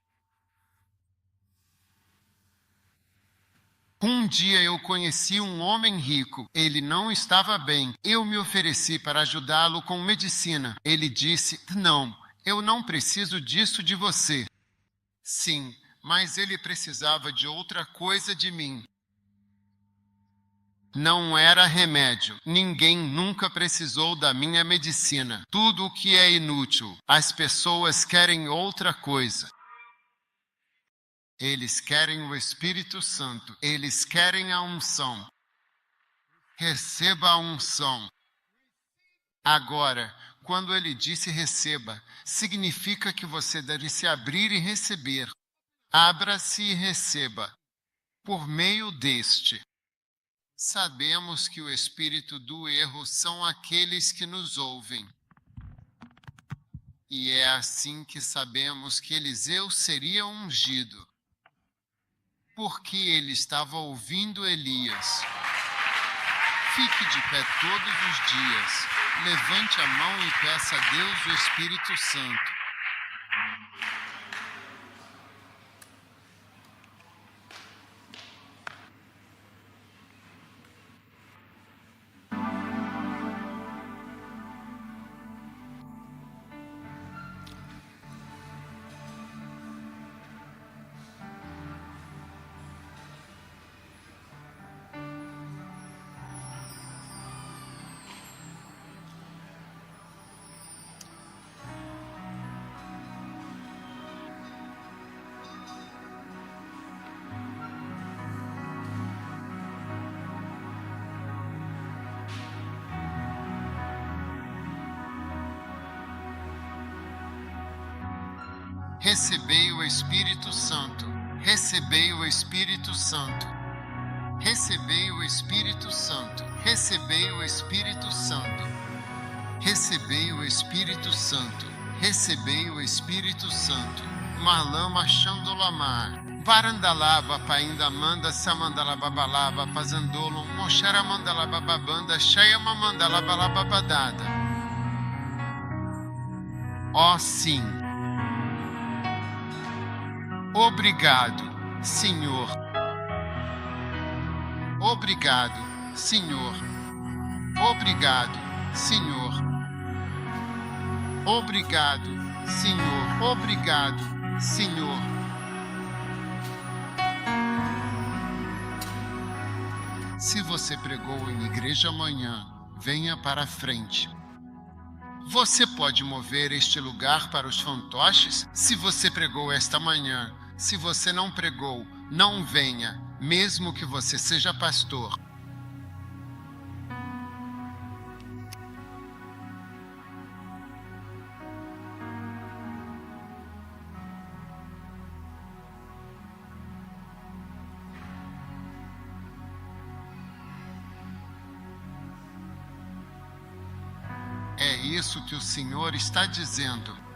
Um dia eu conheci um homem rico. Ele não estava bem. Eu me ofereci para ajudá-lo com medicina. Ele disse: "Não, eu não preciso disso de você." Sim, mas ele precisava de outra coisa de mim. Não era remédio. Ninguém nunca precisou da minha medicina. Tudo o que é inútil, as pessoas querem outra coisa. Eles querem o Espírito Santo. Eles querem a unção. Receba a unção. Agora, quando ele disse receba, significa que você deve se abrir e receber. Abra-se e receba. Por meio deste. Sabemos que o espírito do erro são aqueles que nos ouvem. E é assim que sabemos que Eliseu seria ungido. Porque ele estava ouvindo Elias. Fique de pé todos os dias. Levante a mão e peça a Deus o Espírito Santo. Recebei o Espírito Santo. Recebei o Espírito Santo. Recebei o Espírito Santo. Recebei o Espírito Santo. Recebei o Espírito Santo. Recebei o Espírito Santo. Malama Chandolamar. Varandalaba Paindamanda Samandalababalaba Pazandolum Moshara Mandalababanda Shayama Mandalabalababadada. Ó sim. Obrigado, Senhor. Obrigado, Senhor. Obrigado, Senhor. Obrigado, Senhor. Obrigado, Senhor. Se você pregou em igreja amanhã, venha para a frente. Você pode mover este lugar para os fantoches? Se você pregou esta manhã, se você não pregou, não venha, mesmo que você seja pastor. É isso que o Senhor está dizendo.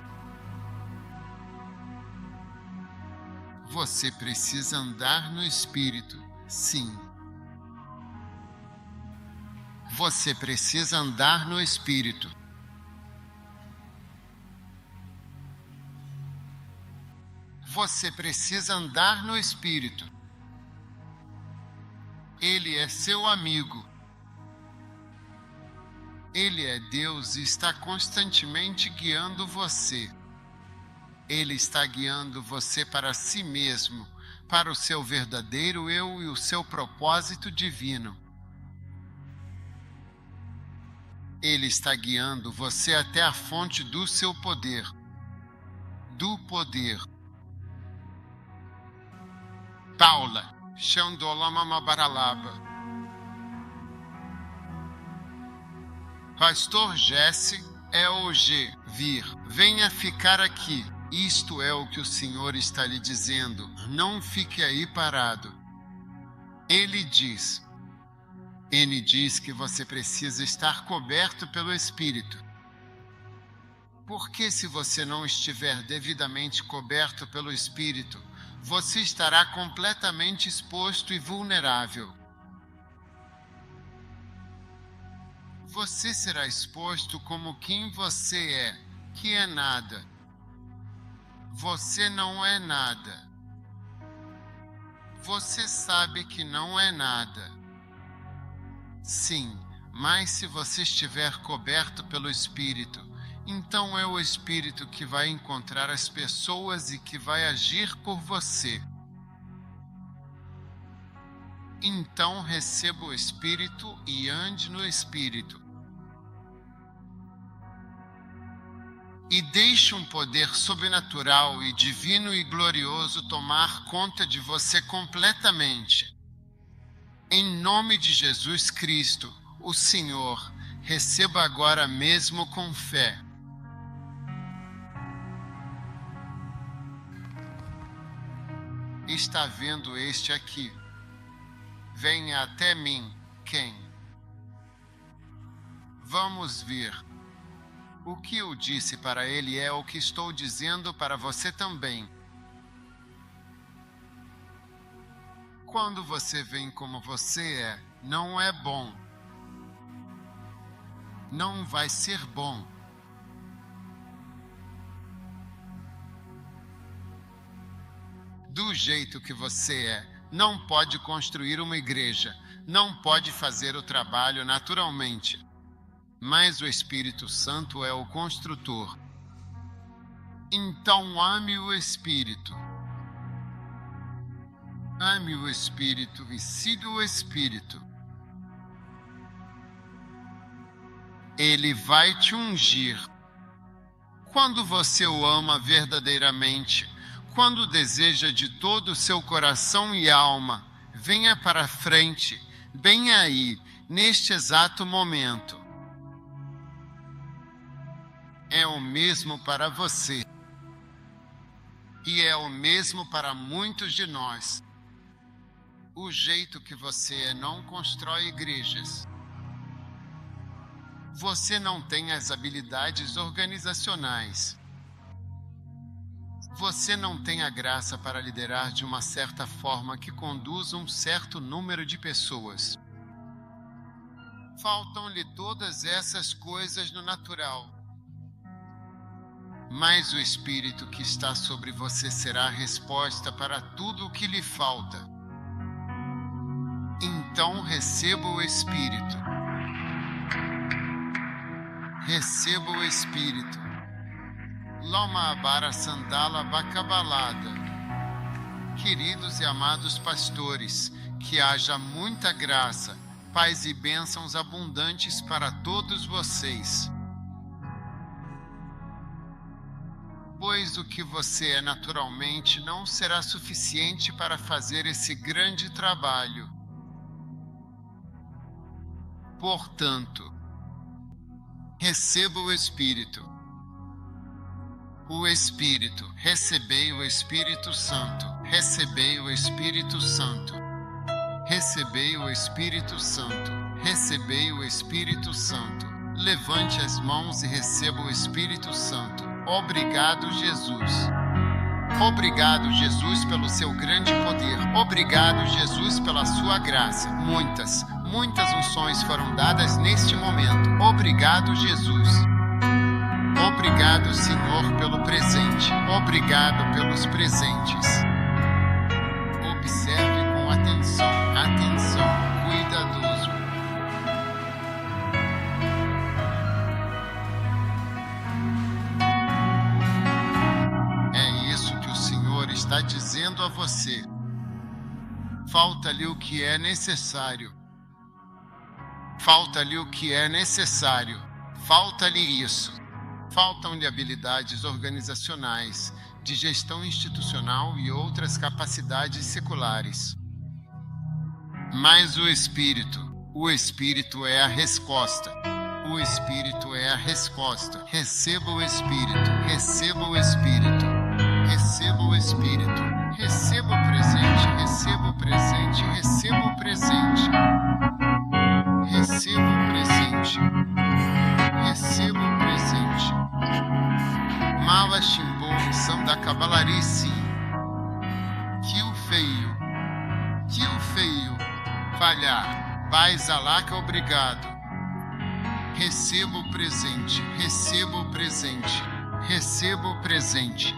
Você precisa andar no Espírito, sim. Você precisa andar no Espírito. Você precisa andar no Espírito. Ele é seu amigo. Ele é Deus e está constantemente guiando você. Ele está guiando você para si mesmo, para o seu verdadeiro eu e o seu propósito divino. Ele está guiando você até a fonte do seu poder. Do poder. Paula, Xandolama Baralaba. Pastor Jesse, é hoje vir. Venha ficar aqui. Isto é o que o Senhor está lhe dizendo. Não fique aí parado. Ele diz que você precisa estar coberto pelo Espírito. Porque se você não estiver devidamente coberto pelo Espírito, você estará completamente exposto e vulnerável. Você será exposto como quem você é, que é nada. Você não é nada. Você sabe que não é nada. Sim, mas se você estiver coberto pelo Espírito, então é o Espírito que vai encontrar as pessoas e que vai agir por você. Então receba o Espírito e ande no Espírito. E deixe um poder sobrenatural e divino e glorioso tomar conta de você completamente. Em nome de Jesus Cristo, o Senhor, receba agora mesmo com fé. Está vendo este aqui? Venha até mim, quem? Vamos ver. O que eu disse para ele é o que estou dizendo para você também. Quando você vem como você é, não é bom. Não vai ser bom. Do jeito que você é, não pode construir uma igreja, não pode fazer o trabalho naturalmente. Mas o Espírito Santo é o construtor. Então ame o Espírito. Ame o Espírito e siga o Espírito. Ele vai te ungir. Quando você o ama verdadeiramente, quando deseja de todo o seu coração e alma, venha para frente, bem aí, neste exato momento. É o mesmo para você. E é o mesmo para muitos de nós. O jeito que você é não constrói igrejas. Você não tem as habilidades organizacionais. Você não tem a graça para liderar de uma certa forma que conduza um certo número de pessoas. Faltam-lhe todas essas coisas no natural. Mas o Espírito que está sobre você será a resposta para tudo o que lhe falta. Então receba o Espírito. Receba o Espírito. Loma Abara Sandala Bacabalada. Queridos e amados pastores, que haja muita graça, paz e bênçãos abundantes para todos vocês. Pois o que você é naturalmente não será suficiente para fazer esse grande trabalho. Portanto, receba o Espírito. O Espírito, recebei o Espírito Santo, recebei o Espírito Santo, recebei o Espírito Santo, recebei o Espírito Santo. Levante as mãos e receba o Espírito Santo. Obrigado, Jesus. Obrigado, Jesus, pelo seu grande poder. Obrigado, Jesus, pela sua graça. Muitas unções foram dadas neste momento. Obrigado, Jesus. Obrigado, Senhor, pelo presente. Obrigado pelos presentes. Observe com atenção, cuidadoso. É isso que o Senhor está dizendo a você. Falta-lhe o que é necessário. Falta-lhe o que é necessário. Falta-lhe isso. Faltam-lhe habilidades organizacionais, de gestão institucional e outras capacidades seculares. Mas o Espírito é a resposta. O Espírito é a resposta. Receba o Espírito, receba o Espírito, receba o Espírito, receba o presente, receba o presente, receba o presente, receba o presente, receba o presente. Mala Shimbou, Sanda Cabalarice, que o feio, falhar, Paz Alaca, obrigado. Receba o presente, receba o presente, receba o presente,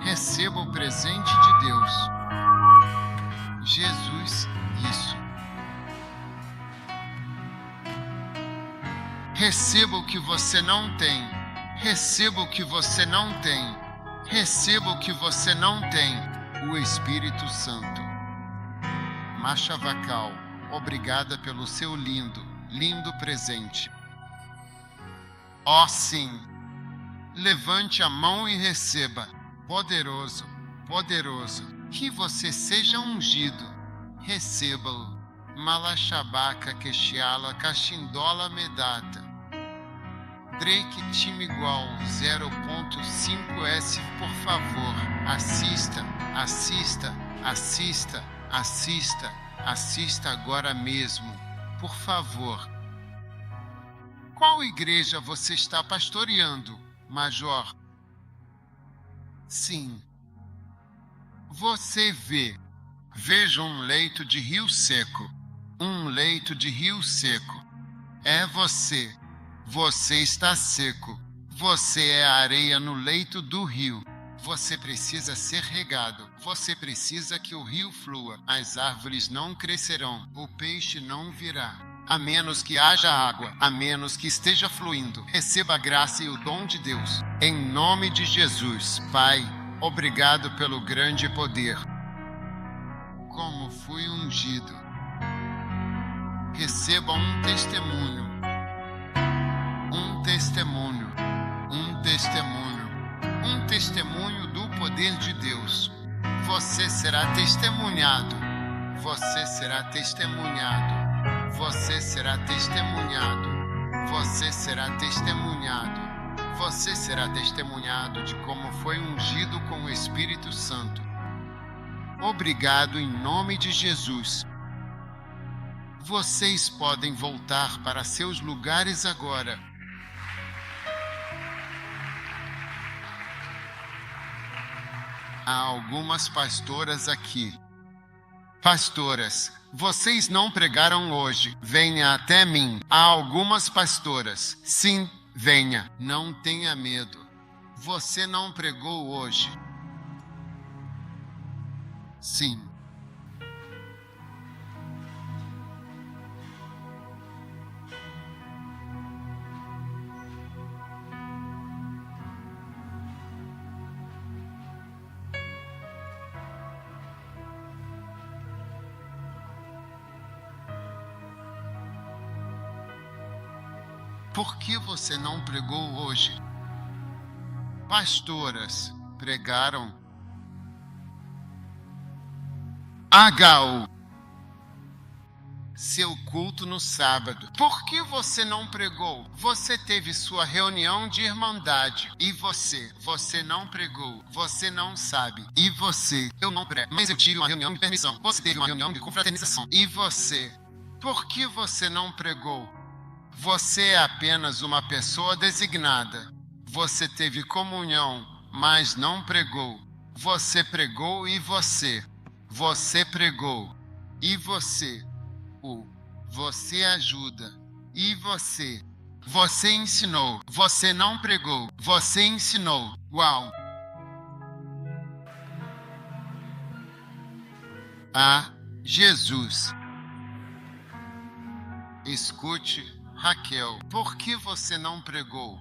receba o presente de Deus. Jesus, isso. Receba o que você não tem, receba o que você não tem, receba o que você não tem, o Espírito Santo. Macha Vacal, obrigada pelo seu lindo presente. Ó sim, levante a mão e receba. Poderoso, que você seja ungido. Receba-o. Malachabaca Quexiala Caxindola Medata. Drake time igual 0.5S, por favor. Assista agora mesmo. Por favor. Qual igreja você está pastoreando, Major? Sim. Você veja um leito de rio seco. Um leito de rio seco. É você. Você está seco. Você é a areia no leito do rio. Você precisa ser regado. Você precisa que o rio flua. As árvores não crescerão. O peixe não virá. A menos que haja água. A menos que esteja fluindo. Receba a graça e o dom de Deus. Em nome de Jesus. Pai, obrigado pelo grande poder. Como fui ungido. Receba um testemunho. Um testemunho. Um testemunho. Um testemunho do poder de Deus. Você será testemunhado. Você será testemunhado. Você será testemunhado. Você será testemunhado. Você será testemunhado de como foi ungido com o Espírito Santo. Obrigado em nome de Jesus. Vocês podem voltar para seus lugares agora. Há algumas pastoras aqui. Pastoras, vocês não pregaram hoje. Venha até mim. Há algumas pastoras. Sim, venha. Não tenha medo. Você não pregou hoje. Sim. Por que você não pregou hoje? Pastoras pregaram. HU. Seu culto no sábado. Por que você não pregou? Você teve sua reunião de irmandade. E você não pregou. Você não sabe. E você, eu não prego. Mas eu tive uma reunião de permissão. Você teve uma reunião de confraternização. E você, por que você não pregou? Você é apenas uma pessoa designada. Você teve comunhão, mas não pregou. Você pregou e você. Você pregou. E você. Você ajuda. E você. Você ensinou. Você não pregou. Você ensinou. Uau! Ah, Jesus. Escute. Raquel, por que você não pregou?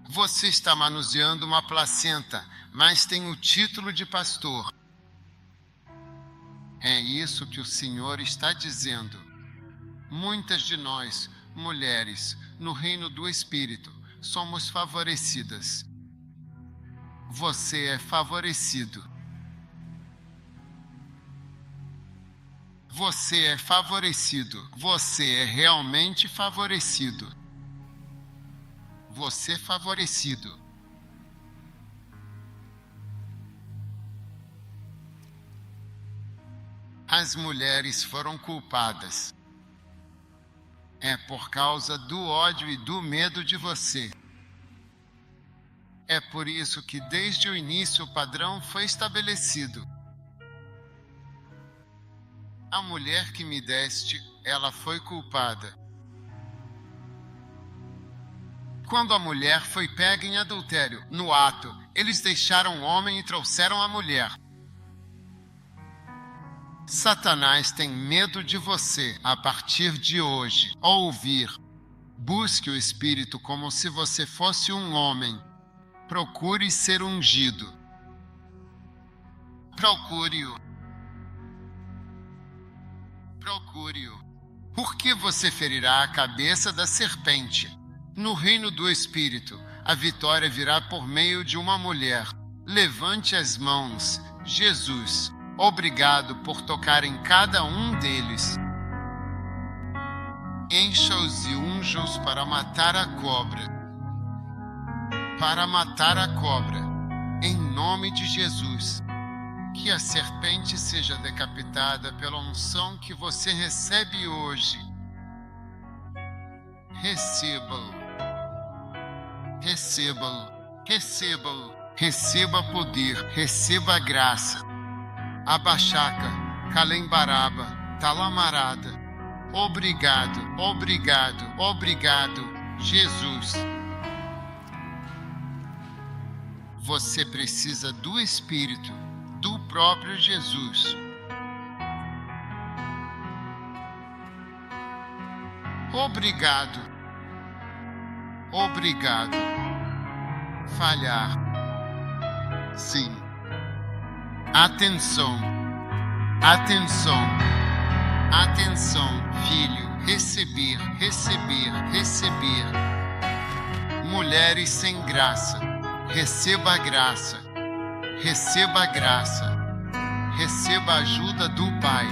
Você está manuseando uma placenta, mas tem o título de pastor. É isso que o Senhor está dizendo. Muitas de nós, mulheres, no reino do Espírito, somos favorecidas. Você é favorecido. Você é favorecido. Você é realmente favorecido. Você favorecido. As mulheres foram culpadas. É por causa do ódio e do medo de você. É por isso que desde o início o padrão foi estabelecido. A mulher que me deste, ela foi culpada. Quando a mulher foi pega em adultério, no ato, eles deixaram o homem e trouxeram a mulher. Satanás tem medo de você a partir de hoje. Ao ouvir, busque o Espírito como se você fosse um homem. Procure ser ungido. Procure-o. Procure-o. Por que você ferirá a cabeça da serpente? No reino do Espírito, a vitória virá por meio de uma mulher. Levante as mãos. Jesus, obrigado por tocar em cada um deles. Encha-os e unja-os para matar a cobra. Para matar a cobra, em nome de Jesus. Que a serpente seja decapitada pela unção que você recebe hoje. Receba-o. Receba-o, receba-o, receba poder, receba a graça. Abachaca, Calembaraba, Talamarada. Obrigado, obrigado, obrigado, Jesus. Você precisa do Espírito, do próprio Jesus. Obrigado. Obrigado. Falhar. Sim. Atenção. Atenção. Atenção, filho. Receber, receber, receber. Mulheres sem graça. Receba a graça. Receba a graça. Receba a ajuda do Pai.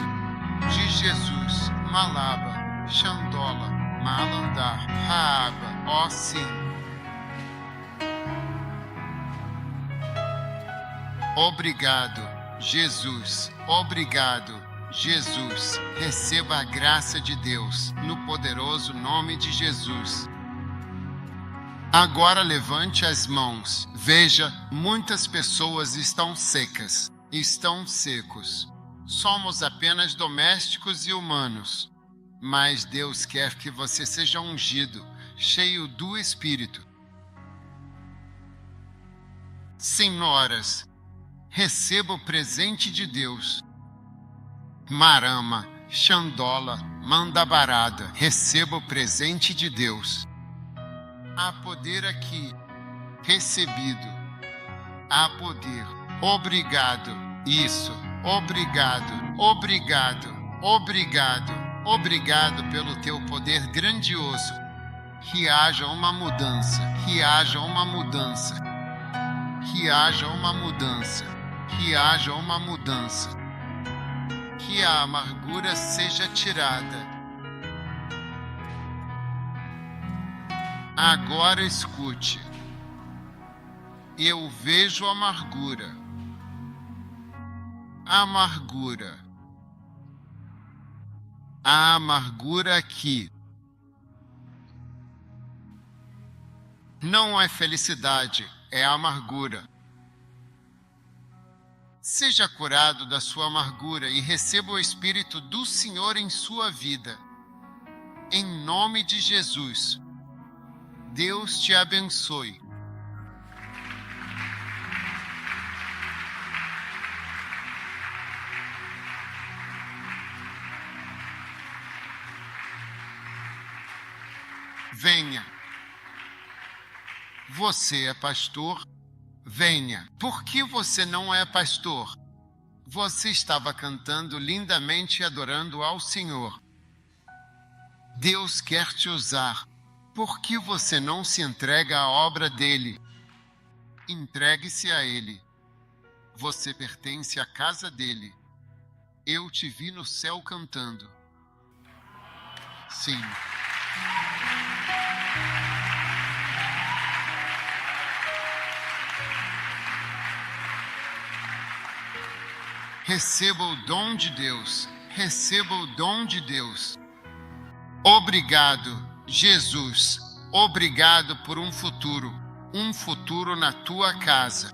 De Jesus. Malaba. Xandola. Malandar. Raaba. Ó sim. Obrigado, Jesus. Obrigado, Jesus. Receba a graça de Deus, no poderoso nome de Jesus. Agora levante as mãos. Veja, muitas pessoas estão secas, estão secos. Somos apenas domésticos e humanos. Mas Deus quer que você seja ungido, cheio do Espírito. Senhoras, receba o presente de Deus. Marama, Xandola, Mandabarada, receba o presente de Deus. Há poder aqui, recebido. Há poder. Obrigado. Isso. Obrigado. Obrigado. Obrigado. Obrigado pelo teu poder grandioso. Que haja uma mudança. Que haja uma mudança. Que haja uma mudança. Que haja uma mudança. Que a amargura seja tirada. Agora escute. Eu vejo amargura. Amargura. A amargura aqui. Não é felicidade, é amargura. Seja curado da sua amargura e receba o Espírito do Senhor em sua vida. Em nome de Jesus. Deus te abençoe. Venha. Você é pastor? Venha. Por que você não é pastor? Você estava cantando lindamente e adorando ao Senhor. Deus quer te usar. Por que você não se entrega à obra dele? Entregue-se a ele. Você pertence à casa dele. Eu te vi no céu cantando. Sim. Receba o dom de Deus. Receba o dom de Deus. Obrigado, Jesus. Obrigado por um futuro na tua casa.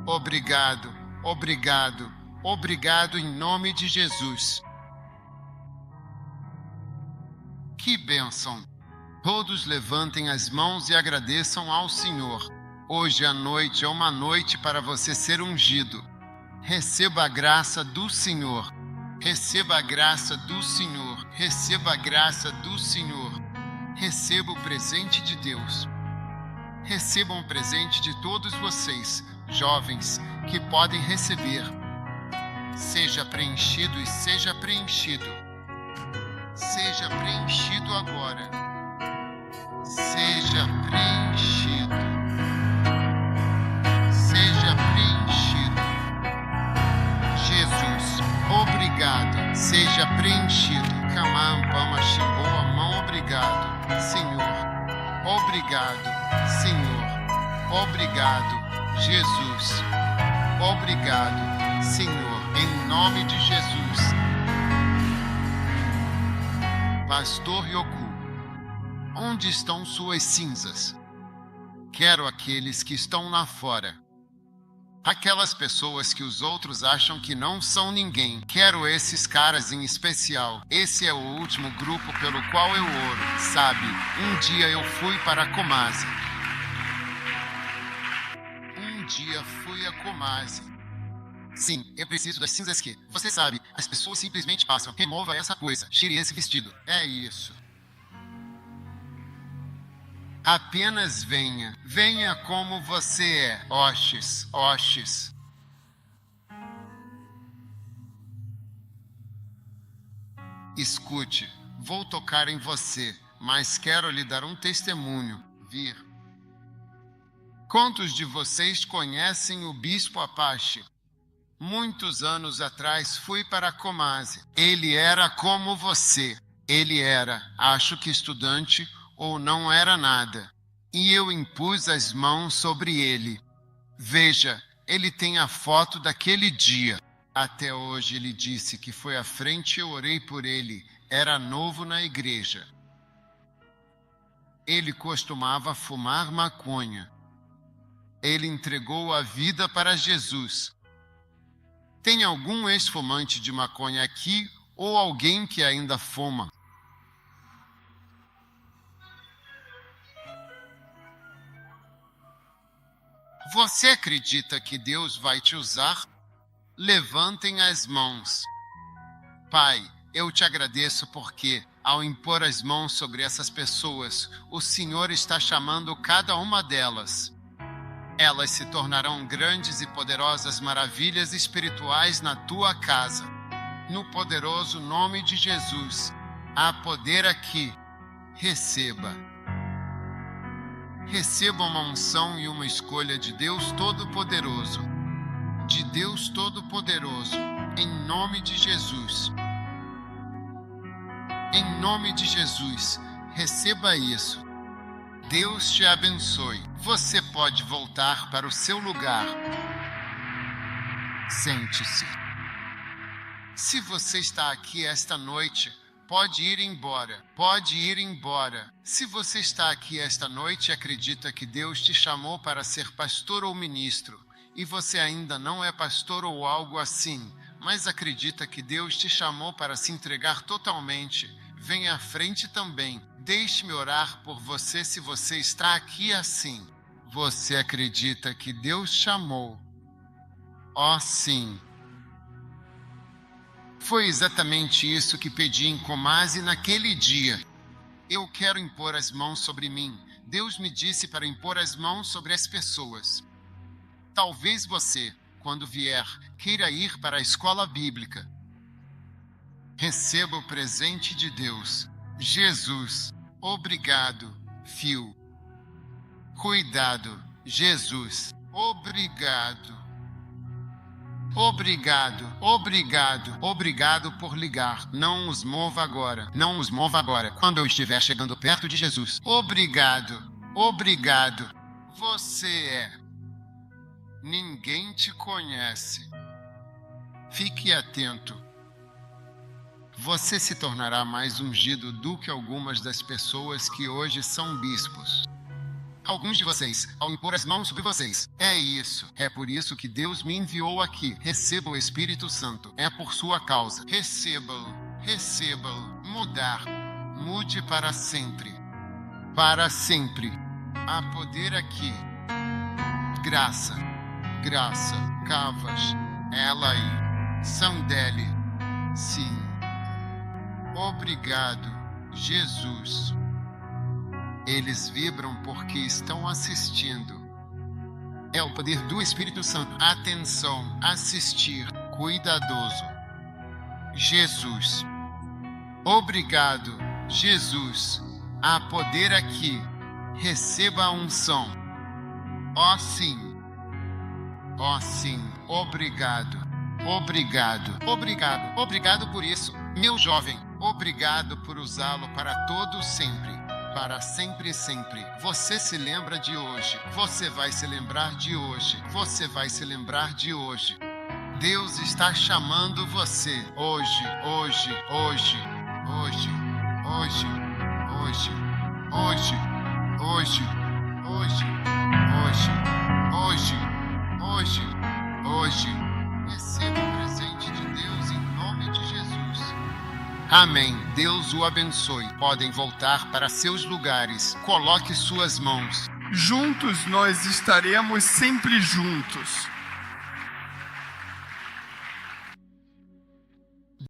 Obrigado, obrigado, obrigado em nome de Jesus. Que bênção! Todos levantem as mãos e agradeçam ao Senhor. Hoje à noite é uma noite para você ser ungido. Receba a graça do Senhor. Receba a graça do Senhor. Receba a graça do Senhor. Receba o presente de Deus. Recebam o presente de todos vocês, jovens, que podem receber. Seja preenchido e seja preenchido. Seja preenchido agora. Seja preenchido. Seja preenchido. Jesus, obrigado. Seja preenchido. Kamam, Pama, Shimboa, mão, obrigado. Senhor, obrigado. Senhor, obrigado. Jesus, obrigado. Senhor, em nome de Jesus. Pastor Yoku, onde estão suas cinzas? Quero aqueles que estão lá fora. Aquelas pessoas que os outros acham que não são ninguém. Quero esses caras em especial. Esse é o último grupo pelo qual eu oro. Sabe, um dia eu fui para Kumasi. Um dia fui a Kumasi. Sim, eu preciso das cinzas que, você sabe, as pessoas simplesmente passam. Remova essa coisa, tire esse vestido. É isso. Apenas venha. Venha como você é. Oxis, Oxis. Escute, vou tocar em você, mas quero lhe dar um testemunho. Vir. Quantos de vocês conhecem o Bispo Apache? Muitos anos atrás fui para Kumasi. Ele era como você. Ele era, acho que estudante, ou não era nada. E eu impus as mãos sobre ele. Veja, ele tem a foto daquele dia. Até hoje ele disse que foi à frente e eu orei por ele. Era novo na igreja. Ele costumava fumar maconha. Ele entregou a vida para Jesus. Tem algum ex-fumante de maconha aqui ou alguém que ainda fuma? Você acredita que Deus vai te usar? Levantem as mãos. Pai, eu te agradeço porque, ao impor as mãos sobre essas pessoas, o Senhor está chamando cada uma delas. Elas se tornarão grandes e poderosas maravilhas espirituais na tua casa. No poderoso nome de Jesus, há poder aqui. Receba. Receba uma unção e uma escolha de Deus Todo-Poderoso. De Deus Todo-Poderoso, em nome de Jesus. Em nome de Jesus, receba isso. Deus te abençoe. Você pode voltar para o seu lugar. Sente-se. Se você está aqui esta noite, pode ir embora. Pode ir embora. Se você está aqui esta noite e acredita que Deus te chamou para ser pastor ou ministro, e você ainda não é pastor ou algo assim, mas acredita que Deus te chamou para se entregar totalmente, venha à frente também. Deixe-me orar por você se você está aqui assim. Você acredita que Deus chamou? Oh, sim. Foi exatamente isso que pedi em Kumasi naquele dia. Eu quero impor as mãos sobre mim. Deus me disse para impor as mãos sobre as pessoas. Talvez você, quando vier, queira ir para a escola bíblica. Receba o presente de Deus. Jesus, obrigado, Phil. Cuidado, Jesus, obrigado. Obrigado, obrigado, obrigado por ligar. Não os mova agora. Não os mova agora. Quando eu estiver chegando perto de Jesus. Obrigado, obrigado. Você é. Ninguém te conhece. Fique atento. Você se tornará mais ungido do que algumas das pessoas que hoje são bispos. Alguns de vocês, ao impor as mãos sobre vocês. É isso. É por isso que Deus me enviou aqui. Receba o Espírito Santo. É por sua causa. Receba-o. Receba-o. Mudar. Mude para sempre. Para sempre. Há poder aqui. Graça. Graça. Cavas. Ela aí. Sandele. Sim. Obrigado, Jesus. Eles vibram porque estão assistindo. É o poder do Espírito Santo. Atenção, assistir, cuidadoso. Jesus. Obrigado, Jesus. Há poder aqui. Receba a unção. Ó sim. Ó sim. Obrigado. Obrigado. Obrigado. Obrigado por isso, meu jovem. Obrigado por usá-lo para todo sempre. Para sempre e sempre. Você se lembra de hoje. Você vai se lembrar de hoje. Você vai se lembrar de hoje. Deus está chamando você. Hoje, hoje, hoje, hoje, hoje, hoje, hoje, hoje, hoje, hoje, hoje, hoje, hoje. Receba o presente de Deus em nome de Jesus. Amém. Deus o abençoe. Podem voltar para seus lugares. Coloque suas mãos. Juntos nós estaremos sempre juntos.